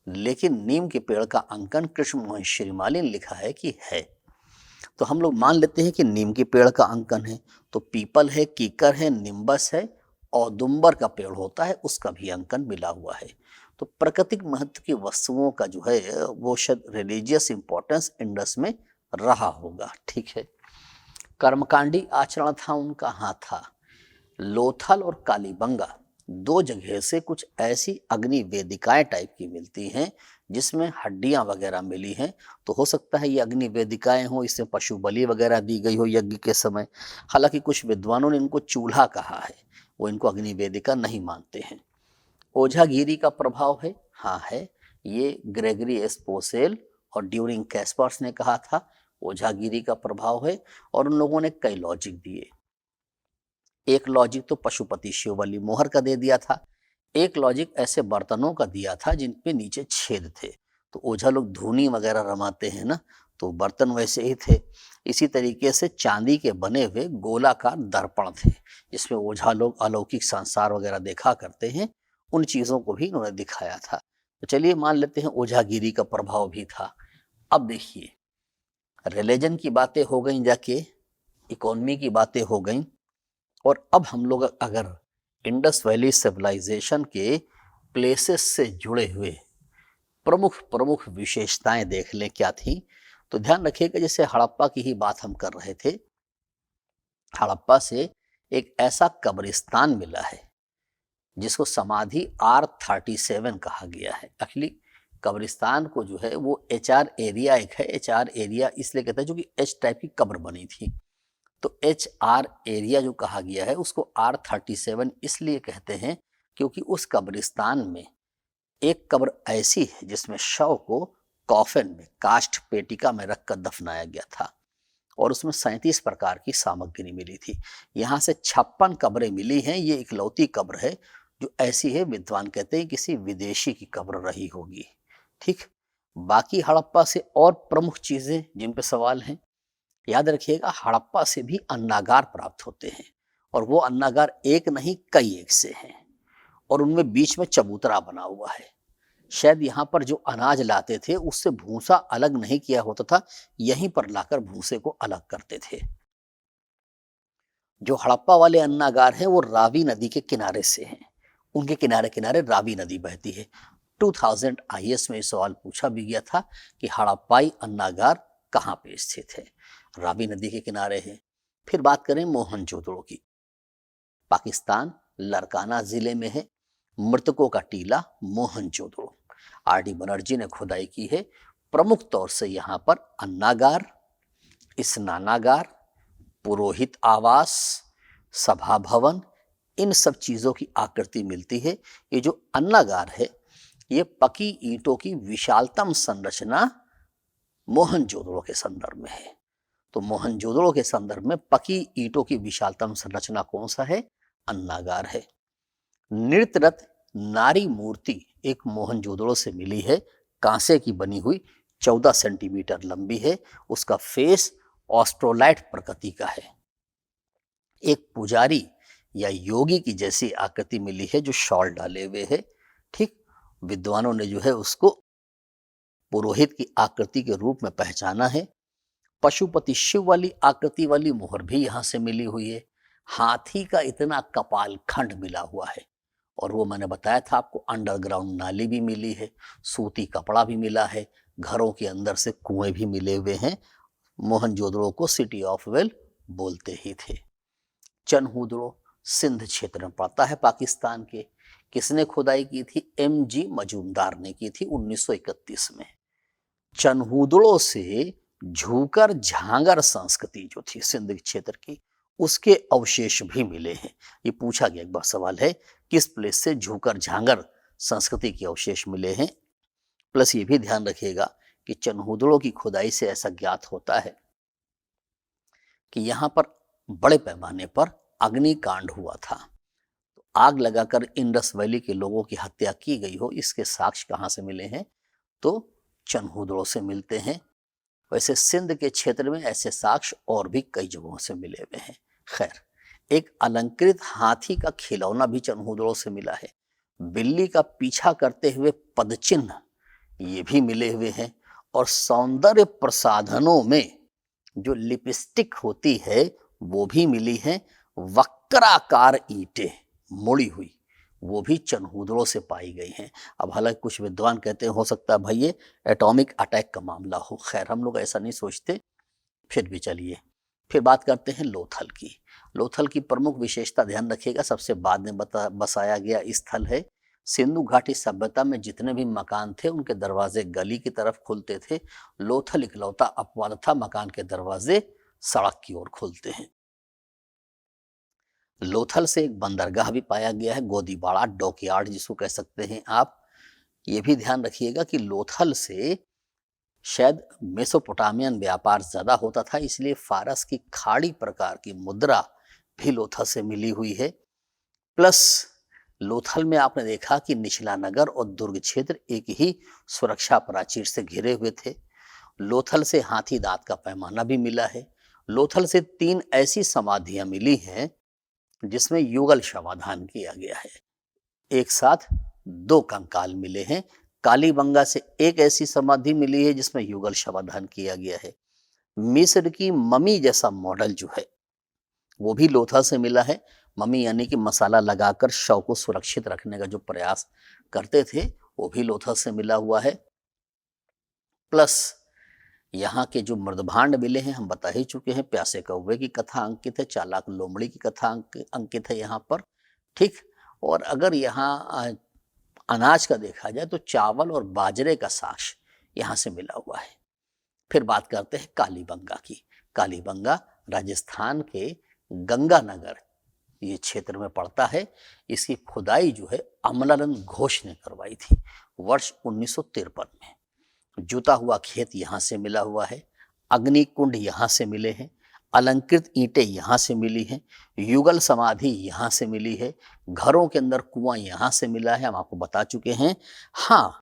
लेकिन नीम के पेड़ का अंकन कृष्ण मोहन श्रीमाली ने लिखा है कि है। तो हम लोग मान लेते हैं कि नीम के पेड़ का अंकन है। तो पीपल है, कीकर है, निम्बस है, औदुंबर का पेड़ होता है, उसका भी अंकन मिला हुआ है। तो प्राकृतिक महत्व की वस्तुओं का जो है वो शायद रिलीजियस इंपॉर्टेंस इंडस में रहा होगा। ठीक है। कर्मकांडी आचरण था उनका? हाँ था। लोथल और कालीबंगा दो जगह से कुछ ऐसी अग्नि वेदिकाएं टाइप की मिलती हैं जिसमें हड्डियां वगैरह मिली हैं। तो हो सकता है ये अग्नि वेदिकाएं हो, इसमें पशु बलि वगैरह दी गई हो यज्ञ के समय। हालांकि कुछ विद्वानों ने इनको चूल्हा कहा है, वो इनको अग्नि वेदिका नहीं मानते हैं। ओझागिरी का प्रभाव है? हाँ है। ये ग्रेगरी एस्पोसेल और ड्यूरिंग कैस्पर्स ने कहा था ओझागिरी का प्रभाव है, और उन लोगों ने कई लॉजिक दिए। एक लॉजिक तो पशुपति शिवबली मोहर का दे दिया था, एक लॉजिक ऐसे बर्तनों का दिया था जिनपे नीचे छेद थे। तो ओझा लोग धूनी वगैरह रमाते हैं ना, तो बर्तन वैसे ही थे। इसी तरीके से चांदी के बने हुए गोलाकार दर्पण थे जिसमें ओझा लोग अलौकिक संसार वगैरह देखा करते हैं। उन चीजों को भी इन्होंने दिखाया था। तो चलिए मान लेते हैं ओझागिरी का प्रभाव भी था। अब देखिए, रिलीजन की बातें हो गई, जाके इकोनॉमी की बातें हो गई, और अब हम लोग अगर इंडस वैली सिविलाइजेशन के प्लेसेस से जुड़े हुए प्रमुख प्रमुख विशेषताएं देख लें क्या थी। तो ध्यान रखिएगा, जैसे हड़प्पा की ही बात हम कर रहे थे, हड़प्पा से एक ऐसा कब्रिस्तान मिला है जिसको समाधि R37 कहा गया है। एक्चुअली कब्रिस्तान को जो है वो HR एरिया एक है। HR एरिया इसलिए कहते हैं जो कि H टाइप की कब्र बनी थी। तो HR एरिया जो कहा गया है उसको R37 इसलिए कहते हैं क्योंकि उस कब्रिस्तान में एक कब्र ऐसी है जिसमें शव को कॉफिन में, काष्ठ पेटिका में रखकर दफनाया गया था, और उसमें 37 प्रकार की सामग्री मिली थी। यहाँ से 56 कब्रें मिली हैं। ये इकलौती कब्र है जो ऐसी है, विद्वान कहते हैं किसी विदेशी की कब्र रही होगी। ठीक। बाकी हड़प्पा से और प्रमुख चीजें जिन पे सवाल हैं, याद रखिएगा हड़प्पा से भी अन्नागार प्राप्त होते हैं, और वो अन्नागार एक नहीं कई एक से हैं, और उनमें बीच में चबूतरा बना हुआ है। शायद यहाँ पर जो अनाज लाते थे उससे भूसा अलग नहीं किया होता था, यहीं पर लाकर भूसे को अलग करते थे। जो हड़प्पा वाले अन्नागार हैं वो रावी नदी के किनारे से हैं। उनके किनारे किनारे रावी नदी बहती है। 2000 IAS में सवाल पूछा भी गया था कि हड़प्पाई अन्नागार कहाँ पे स्थित है? रावी नदी के किनारे है। फिर बात करें मोहनजोदड़ो की। पाकिस्तान लरकाना जिले में है। मृतकों का टीला मोहनजोदड़ो। आर.डी. बनर्जी ने खुदाई की है। प्रमुख तौर से यहाँ पर अन्नागार, स्नानागार, पुरोहित आवास, सभा भवन, इन सब चीजों की आकृति मिलती है। ये जो अन्नागार है ये पकी ईंटों की विशालतम संरचना मोहनजोदड़ो के संदर्भ में है। तो मोहनजोदड़ो के संदर्भ में पकी ईंटों की विशालतम संरचना कौन सा है? अन्नागार है। नृत्यरत नारी मूर्ति एक मोहनजोदड़ो से मिली है, कांसे की बनी हुई, 14 सेंटीमीटर लंबी है। उसका फेस ऑस्ट्रोलाइट प्रकृति का है। एक पुजारी या योगी की जैसी आकृति मिली है जो शॉल डाले हुए है। ठीक, विद्वानों ने जो है उसको पुरोहित की आकृति के रूप में पहचाना है। पशुपति शिव वाली आकृति वाली मोहर भी यहां से मिली हुई है। हाथी का इतना कपाल खंड मिला हुआ है। और वो मैंने बताया था आपको, अंडरग्राउंड नाली भी मिली है, सूती कपड़ा भी मिला है, घरों के अंदर से कुएं भी मिले हुए हैं। मोहनजोदड़ो को सिटी ऑफ वेल बोलते ही थे। चनहूदड़ो सिंध क्षेत्र में पड़ता है पाकिस्तान के। किसने खुदाई की थी? M.G. मजूमदार ने की थी 1931 में। चनहूदड़ो से झूकर झांगर संस्कृति जो थी सिंध क्षेत्र की, उसके अवशेष भी मिले हैं। ये पूछा गया एक बार सवाल है, किस प्लेस से झूकर झांगर संस्कृति के अवशेष मिले हैं। प्लस ये भी ध्यान रखिएगा कि चनहूदड़ो की खुदाई से ऐसा ज्ञात होता है कि यहाँ पर बड़े पैमाने पर अग्निकांड हुआ था। तो आग लगाकर इंडस वैली के लोगों की हत्या की गई हो, इसके साक्ष्य कहाँ से मिले हैं? तो चनहूदड़ो से मिलते हैं। वैसे सिंध के क्षेत्र में ऐसे साक्ष्य और भी कई जगहों से मिले हुए हैं। खैर, एक अलंकृत हाथी का खिलौना भी चनहूदड़ो से मिला है। बिल्ली का पीछा करते हुए पदचिन्ह ये भी मिले हुए हैं। और सौंदर्य प्रसाधनों में जो लिपस्टिक होती है वो भी मिली है। वक्राकार ईंटें मुड़ी हुई वो भी चनहूदड़ो से पाई गई हैं। अब हालांकि कुछ विद्वान कहते हैं हो सकता है भाई ये एटॉमिक अटैक का मामला हो। खैर, हम लोग ऐसा नहीं सोचते। फिर भी चलिए, फिर बात करते हैं लोथल की। लोथल की प्रमुख विशेषता ध्यान रखिएगा, सबसे बाद में बसाया गया स्थल है। सिंधु घाटी सभ्यता में जितने भी मकान थे उनके दरवाजे गली की तरफ खुलते थे। लोथल इकलौता अपवाद था, मकान के दरवाजे सड़क की ओर खुलते हैं। लोथल से एक बंदरगाह भी पाया गया है, गोदीबाड़ा डॉकयार्ड जिसको कह सकते हैं आप। ये भी ध्यान रखिएगा कि लोथल से शायद मेसोपोटामियन व्यापार ज्यादा होता था, इसलिए फारस की खाड़ी प्रकार की मुद्रा भी लोथल से मिली हुई है। प्लस लोथल में आपने देखा कि निचला नगर और दुर्ग क्षेत्र एक ही सुरक्षा प्राचीर से घिरे हुए थे। लोथल से हाथी दांत का पैमाना भी मिला है। लोथल से 3 ऐसी समाधियां मिली हैं जिसमें युगल समाधान किया गया है। एक साथ 2 कंकाल मिले हैं। कालीबंगा से एक ऐसी समाधि मिली है जिसमें युगल समाधान किया गया है। मिस्र की मम्मी जैसा मॉडल जो है वो भी लोथल से मिला है। मम्मी यानी कि मसाला लगाकर शव को सुरक्षित रखने का जो प्रयास करते थे वो भी लोथल से मिला हुआ है। प्लस यहाँ के जो मृदभांड मिले हैं हम बता ही चुके हैं। प्यासे कौवे की कथा अंकित है, चालाक लोमड़ी की कथा अंकित है यहाँ पर। ठीक, और अगर यहाँ अनाज का देखा जाए तो चावल और बाजरे का साक्ष्य यहाँ से मिला हुआ है। फिर बात करते हैं कालीबंगा की। कालीबंगा राजस्थान के गंगानगर ये क्षेत्र में पड़ता है। इसकी खुदाई जो है अमलानंद घोष ने करवाई थी वर्ष 1953 में। जुता हुआ खेत यहाँ से मिला हुआ है। अग्निकुंड यहाँ से मिले हैं। अलंकृत ईंटें यहाँ से मिली हैं। युगल समाधि यहाँ से मिली है। घरों के अंदर कुआं यहाँ से मिला है, हम आपको बता चुके हैं। हाँ,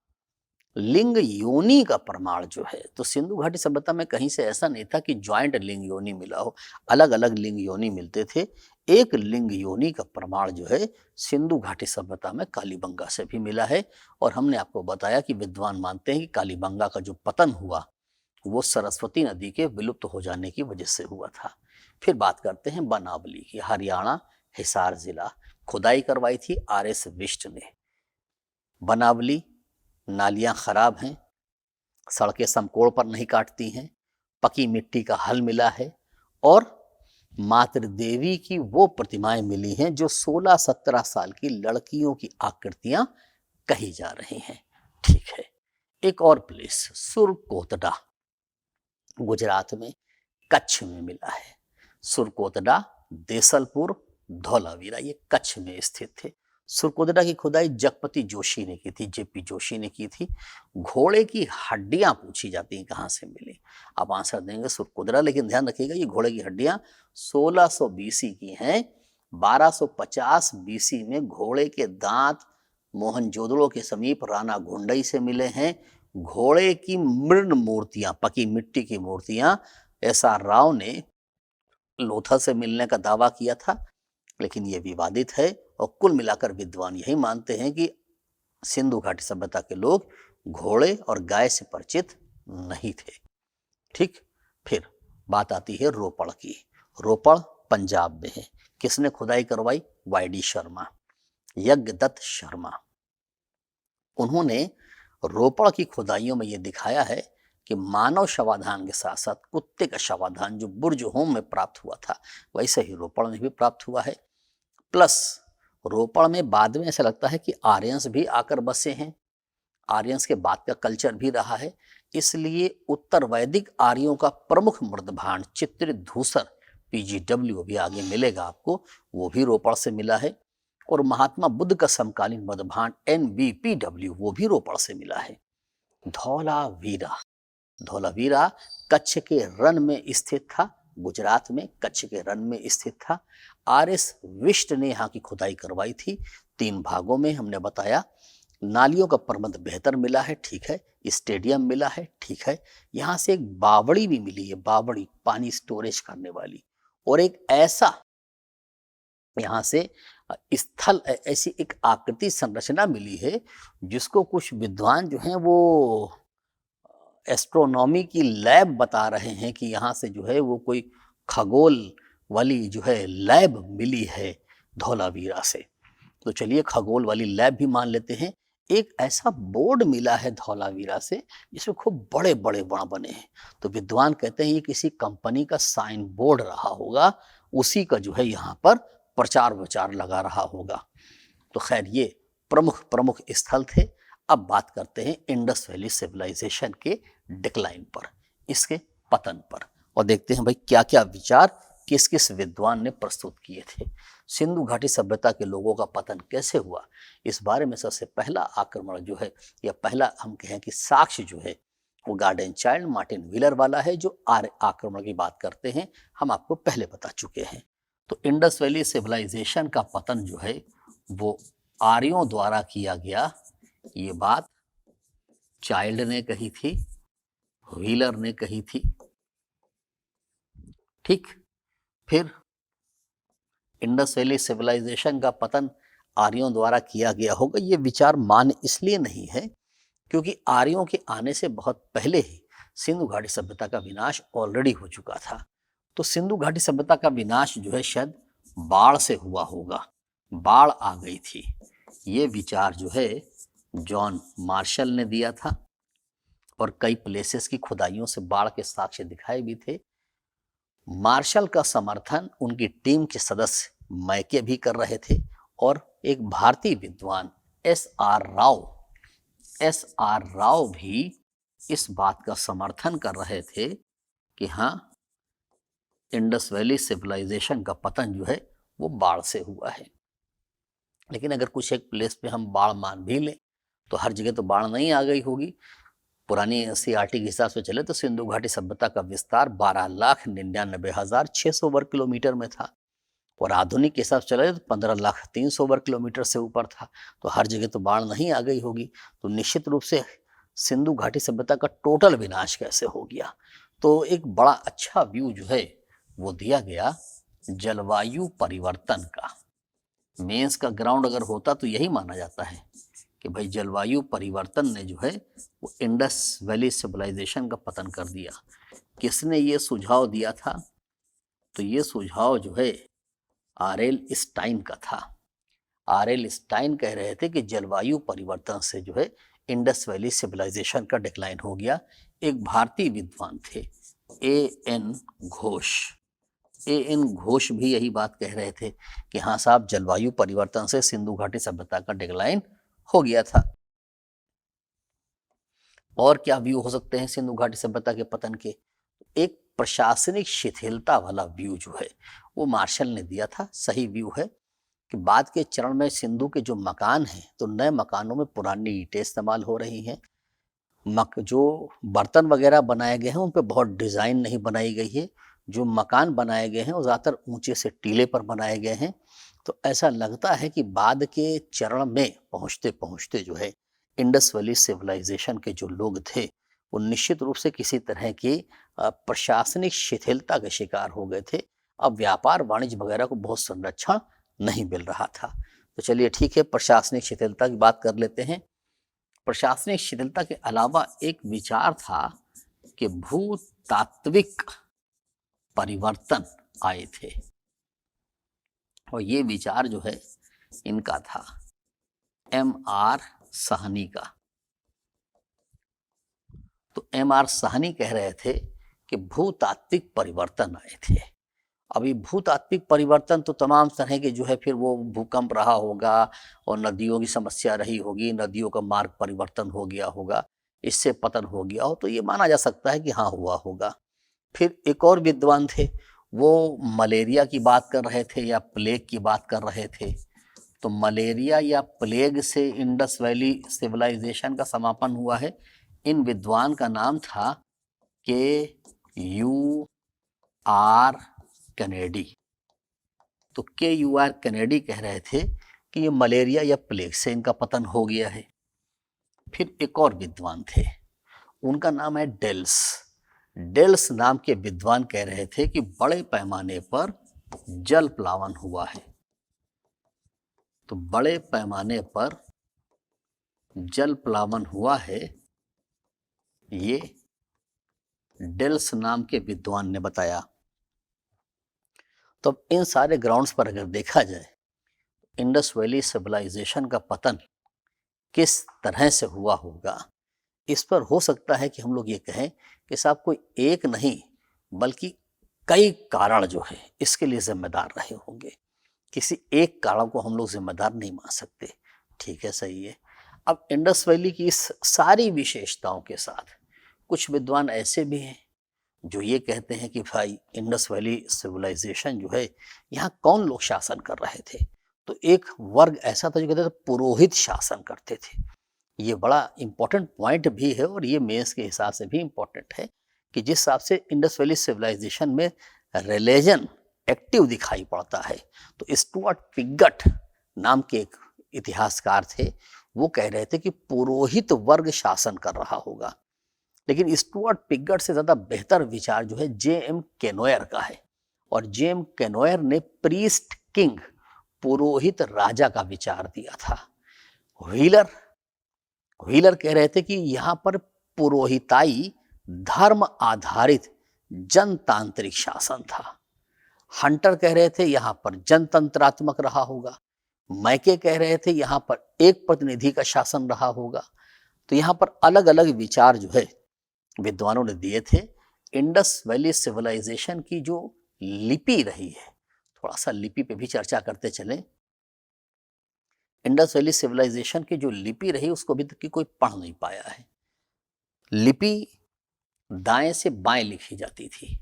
लिंग योनि का प्रमाण जो है तो सिंधु घाटी सभ्यता में कहीं से ऐसा नहीं था कि ज्वाइंट लिंग योनि मिला हो, अलग अलग लिंग योनि मिलते थे। एक लिंग योनि का प्रमाण जो है सिंधु घाटी सभ्यता में कालीबंगा से भी मिला है। और हमने आपको बताया कि विद्वान मानते हैं कि कालीबंगा का जो पतन हुआ वो सरस्वती नदी के विलुप्त हो जाने की वजह से हुआ था। फिर बात करते हैं बनावली की। हरियाणा हिसार जिला। खुदाई करवाई थी R.S. बिष्ट ने। बनावली नालियां खराब हैं, सड़कें समकोण पर नहीं काटती हैं, पकी मिट्टी का हल मिला है और मातृ देवी की वो प्रतिमाएं मिली हैं जो 16-17 साल की लड़कियों की आकृतियां कही जा रही हैं। ठीक है, एक और प्लेस सुरकोतडा, गुजरात में कच्छ में मिला है। सुरकोतडा, देसलपुर, धौलावीरा ये कच्छ में स्थित थे। सुरकोतडा की खुदाई जगपति जोशी ने की थी, जेपी जोशी ने की थी। घोड़े की हड्डियां पूछी जाती हैं कहाँ से मिली, आप आंसर देंगे सुरकोतडा, लेकिन ध्यान रखिएगा ये घोड़े की हड्डियां 1600 बीसी की हैं। 1250 बीसी में घोड़े के दांत मोहनजोदड़ो के समीप राणा घुंडई से मिले हैं। घोड़े की मृण मूर्तियां, पकी मिट्टी की मूर्तियां एस.आर. राव ने लोथा से मिलने का दावा किया था, लेकिन यह विवादित है और कुल मिलाकर विद्वान यही मानते हैं कि सिंधु घाटी सभ्यता के लोग घोड़े और गाय से परिचित नहीं थे। ठीक, फिर बात आती है रोपड़ की। रोपड़ पंजाब में है। किसने खुदाई करवाई? वाई.डी. शर्मा, यज्ञदत्त शर्मा। उन्होंने रोपड़ की खुदाइयों में यह दिखाया है कि मानव शवाधान के साथ साथ कुत्ते का शवाधान जो बुर्ज होम में प्राप्त हुआ था वैसे ही रोपड़ में भी प्राप्त हुआ है। प्लस रोपड़ में बाद में ऐसा लगता है कि आर्यंस भी आकर बसे हैं, आर्यंस के बाद का कल्चर भी रहा है, इसलिए उत्तर वैदिक आर्यों का प्रमुख मृदभांड चित्रित धूसर PGW अभी आगे मिलेगा आपको, वो भी रोपड़ से मिला है। और महात्मा बुद्ध का समकालीन मृदभांड NBPW वो भी रोपड़ से मिला है। धौलावीरा, धौलावीरा कच्छ के रन में स्थित था, गुजरात में कच्छ के रन में स्थित था। RS विष्ट ने यहाँ की खुदाई करवाई थी 3 भागों में, हमने बताया। नालियों का प्रबंध बेहतर मिला है, ठीक है। स्टेडियम मिला है, ठीक है। यहाँ से एक बावड़ी भी मिली है, बावड़ी पानी स्टोरेज करने वाली, और एक ऐसा यहाँ से स्थल, ऐसी एक आकृति संरचना मिली है जिसको कुछ विद्वान जो हैं वो एस्ट्रोनॉमी की लैब बता रहे हैं कि यहाँ से जो है वो कोई खगोल वाली जो है लैब मिली है धौलावीरा से। तो चलिए खगोल वाली लैब भी मान लेते हैं। एक ऐसा बोर्ड मिला है धौलावीरा से जिसमें खूब बड़े बड़े बाण बने हैं, तो विद्वान कहते हैं ये किसी कंपनी का साइन बोर्ड रहा होगा, उसी का जो है यहाँ पर प्रचार विचार लगा रहा होगा। तो खैर ये प्रमुख प्रमुख स्थल थे। अब बात करते हैं इंडस वैली सिविलाइजेशन के डिक्लाइन पर, इसके पतन पर, और देखते हैं भाई क्या क्या विचार किस किस विद्वान ने प्रस्तुत किए थे। सिंधु घाटी सभ्यता के लोगों का पतन कैसे हुआ, इस बारे में सबसे पहला आक्रमण जो है, या पहला हम कहें कि साक्ष्य जो है, वो गार्डन चाइल्ड मार्टिन व्हीलर वाला है, जो आर्य आक्रमण की बात करते हैं, हम आपको पहले बता चुके हैं। तो इंडस वैली सिविलाइजेशन का पतन जो है वो आर्यों द्वारा किया गया, ये बात चाइल्ड ने कही थी, व्हीलर ने कही थी। ठीक, फिर इंडस वैली सिविलाइजेशन का पतन आर्यों द्वारा किया गया होगा, ये विचार मान्य इसलिए नहीं है क्योंकि आर्यों के आने से बहुत पहले ही सिंधु घाटी सभ्यता का विनाश ऑलरेडी हो चुका था। तो सिंधु घाटी सभ्यता का विनाश जो है शायद बाढ़ से हुआ होगा, बाढ़ आ गई थी। ये विचार जो है जॉन मार्शल ने दिया था, और कई प्लेसेस की खुदाइयों से बाढ़ के साक्ष्य दिखाए भी थे। मार्शल का समर्थन उनकी टीम के सदस्य मैके भी कर रहे थे, और एक भारतीय विद्वान एस.आर. राव भी इस बात का समर्थन कर रहे थे कि हाँ, इंडस वैली सिविलाइजेशन का पतन जो है वो बाढ़ से हुआ है। लेकिन अगर कुछ एक प्लेस पे हम बाढ़ मान भी लें तो हर जगह तो बाढ़ नहीं आ गई होगी। पुरानी CRT के हिसाब से चले तो सिंधु घाटी सभ्यता का विस्तार 12,99,600 वर्ग किलोमीटर में था, और आधुनिक के हिसाब से चले तो 15,03,000 वर्ग किलोमीटर से ऊपर था। तो हर जगह तो बाढ़ नहीं आ गई होगी। तो निश्चित रूप से सिंधु घाटी सभ्यता का टोटल विनाश कैसे हो गया। तो एक बड़ा अच्छा व्यू जो है वो दिया गया जलवायु परिवर्तन का। मेंस का ग्राउंड अगर होता तो यही माना जाता है कि भाई जलवायु परिवर्तन ने जो है वो इंडस वैली सिविलाइजेशन का पतन कर दिया। किसने ये सुझाव दिया था? तो ये सुझाव जो है R.L. स्टाइन का था। R.L. स्टाइन कह रहे थे कि जलवायु परिवर्तन से जो है इंडस वैली सिविलाइजेशन का डिक्लाइन हो गया। एक भारतीय विद्वान थे A.N. घोष, A.N. घोष भी यही बात कह रहे थे कि हाँ साहब, जलवायु परिवर्तन से सिंधु घाटी सभ्यता का डिक्लाइन हो गया था। और क्या व्यू हो सकते हैं सिंधु घाटी सभ्यता के पतन के? एक प्रशासनिक शिथिलता वाला व्यू जो है वो मार्शल ने दिया था। सही व्यू है कि बाद के चरण में सिंधु के जो मकान हैं, तो नए मकानों में पुरानी ईंटें इस्तेमाल हो रही हैं। जो बर्तन वगैरह बनाए गए हैं उन पे बहुत डिज़ाइन नहीं बनाई गई है। जो मकान बनाए गए हैं वो ज़्यादातर ऊंचे से टीले पर बनाए गए हैं। तो ऐसा लगता है कि बाद के चरण में पहुंचते पहुंचते जो है इंडस वैली सिविलाइजेशन के जो लोग थे वो निश्चित रूप से किसी तरह की प्रशासनिक शिथिलता के शिकार हो गए थे। अब व्यापार वाणिज्य वगैरह को बहुत संरक्षण नहीं मिल रहा था। तो चलिए ठीक है, प्रशासनिक शिथिलता की बात कर लेते हैं। प्रशासनिक शिथिलता के अलावा एक विचार था कि भूतात्विक परिवर्तन आए थे, और ये विचार जो है इनका था M.R. साहनी का। तो M.R. साहनी कह रहे थे कि भूतात्विक परिवर्तन आए थे। अभी भूतात्विक परिवर्तन तो तमाम तरह के जो है, फिर वो भूकंप रहा होगा और नदियों की समस्या रही होगी, नदियों का मार्ग परिवर्तन हो गया होगा, इससे पतन हो गया हो, तो ये माना जा सकता है कि हाँ हुआ होगा। फिर एक और विद्वान थे, वो मलेरिया की बात कर रहे थे या प्लेग की बात कर रहे थे। तो मलेरिया या प्लेग से इंडस वैली सिविलाइजेशन का समापन हुआ है। इन विद्वान का नाम था K.U.R. कैनेडी। तो K.U.R. कैनेडी कह रहे थे कि ये मलेरिया या प्लेग से इनका पतन हो गया है। फिर एक और विद्वान थे, उनका नाम है डेल्स। डेल्स नाम के विद्वान कह रहे थे कि बड़े पैमाने पर जल प्लावन हुआ है। तो बड़े पैमाने पर जल प्लावन हुआ है, ये डेल्स नाम के विद्वान ने बताया। तो इन सारे ग्राउंड्स पर अगर देखा जाए, इंडस वैली सिविलाइजेशन का पतन किस तरह से हुआ होगा, इस पर हो सकता है कि हम लोग ये कहें कि साहब कोई एक नहीं बल्कि कई कारण जो है इसके लिए जिम्मेदार रहे होंगे। किसी एक कारण को हम लोग जिम्मेदार नहीं मान सकते। ठीक है, सही है। अब इंडस वैली की इस सारी विशेषताओं के साथ कुछ विद्वान ऐसे भी हैं जो ये कहते हैं कि भाई इंडस वैली सिविलाइजेशन जो है, यहाँ कौन लोग शासन कर रहे थे? तो एक वर्ग ऐसा था जो कहते थे पुरोहित शासन करते थे। ये बड़ा इंपॉर्टेंट पॉइंट भी है और ये मेंस के हिसाब से भी इंपॉर्टेंट है कि जिस हिसाब से इंडस वैली सिविलाइजेशन में रिलीजन एक्टिव दिखाई पड़ता है। तो स्टुअर्ट पिगट नाम के एक इतिहासकार थे, वो कह रहे थे कि पुरोहित वर्ग शासन कर रहा होगा। लेकिन स्टुअर्ट पिगट से ज़्यादा बेहतर विचार जो है J.M. कैनोयर का है, और J.M. कैनोयर ने प्रीस्ट किंग, पुरोहित राजा का विचार दिया था। व्हीलर कह रहे थे कि यहाँ पर पुरोहिताई धर्म आधारित जनतांत्रिक शासन था। हंटर कह रहे थे यहाँ पर जनतंत्रात्मक रहा होगा। मैके कह रहे थे यहाँ पर एक प्रतिनिधि का शासन रहा होगा। तो यहाँ पर अलग अलग विचार जो है विद्वानों ने दिए थे। इंडस वैली सिविलाइजेशन की जो लिपि रही है, थोड़ा सा लिपि पे भी चर्चा करते चलें। इंडस वैली सिविलाइजेशन की जो लिपि रही उसको अभी तक की कोई पढ़ नहीं पाया है। लिपि दाएं से बाएं लिखी जाती थी,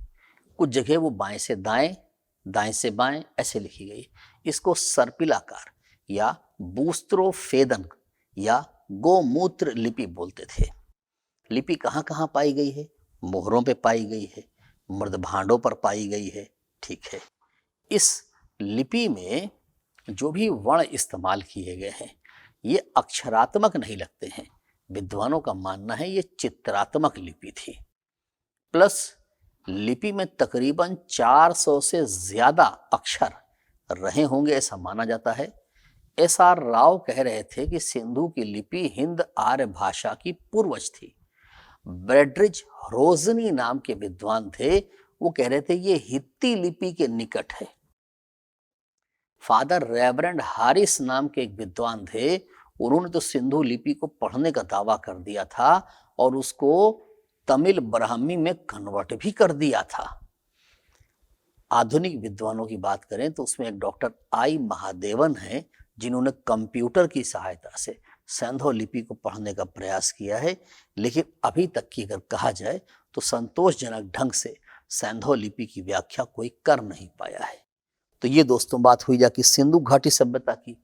कुछ जगह वो बाएं से दाएं, दाएं से बाएं ऐसे लिखी गई। इसको सर्पिलाकार या बूस्त्रोफेदन या गोमूत्र लिपि बोलते थे। लिपि कहाँ कहाँ पाई गई है? मोहरों पे पाई गई है, मृदभांडों पर पाई गई है। ठीक है, इस लिपि में जो भी वर्ण इस्तेमाल किए गए हैं ये अक्षरात्मक नहीं लगते हैं। विद्वानों का मानना है ये चित्रात्मक लिपि थी। प्लस लिपि में तकरीबन 400 से ज्यादा अक्षर रहे होंगे ऐसा माना जाता है। S.R. राव कह रहे थे कि सिंधु की लिपि हिंद आर्य भाषा की पूर्वज थी। ब्रेडरिज रोजनी नाम के विद्वान थे, वो कह रहे थे ये हित्ती लिपि के निकट है। फादर रेवरेंड हारिस नाम के एक विद्वान थे, उन्होंने तो सिंधु लिपि को पढ़ने का दावा कर दिया था और उसको तमिल ब्राह्मी में कन्वर्ट भी कर दिया था। आधुनिक विद्वानों की बात करें तो उसमें एक डॉक्टर आई महादेवन हैं, जिन्होंने कंप्यूटर की सहायता से सैंधव लिपि को पढ़ने का प्रयास किया है, लेकिन अभी तक की अगर कहा जाए तो संतोषजनक ढंग से सैंधव लिपि की व्याख्या कोई कर नहीं पाया है। तो ये दोस्तों बात हुई जाकि सिंधु घाटी सभ्यता की।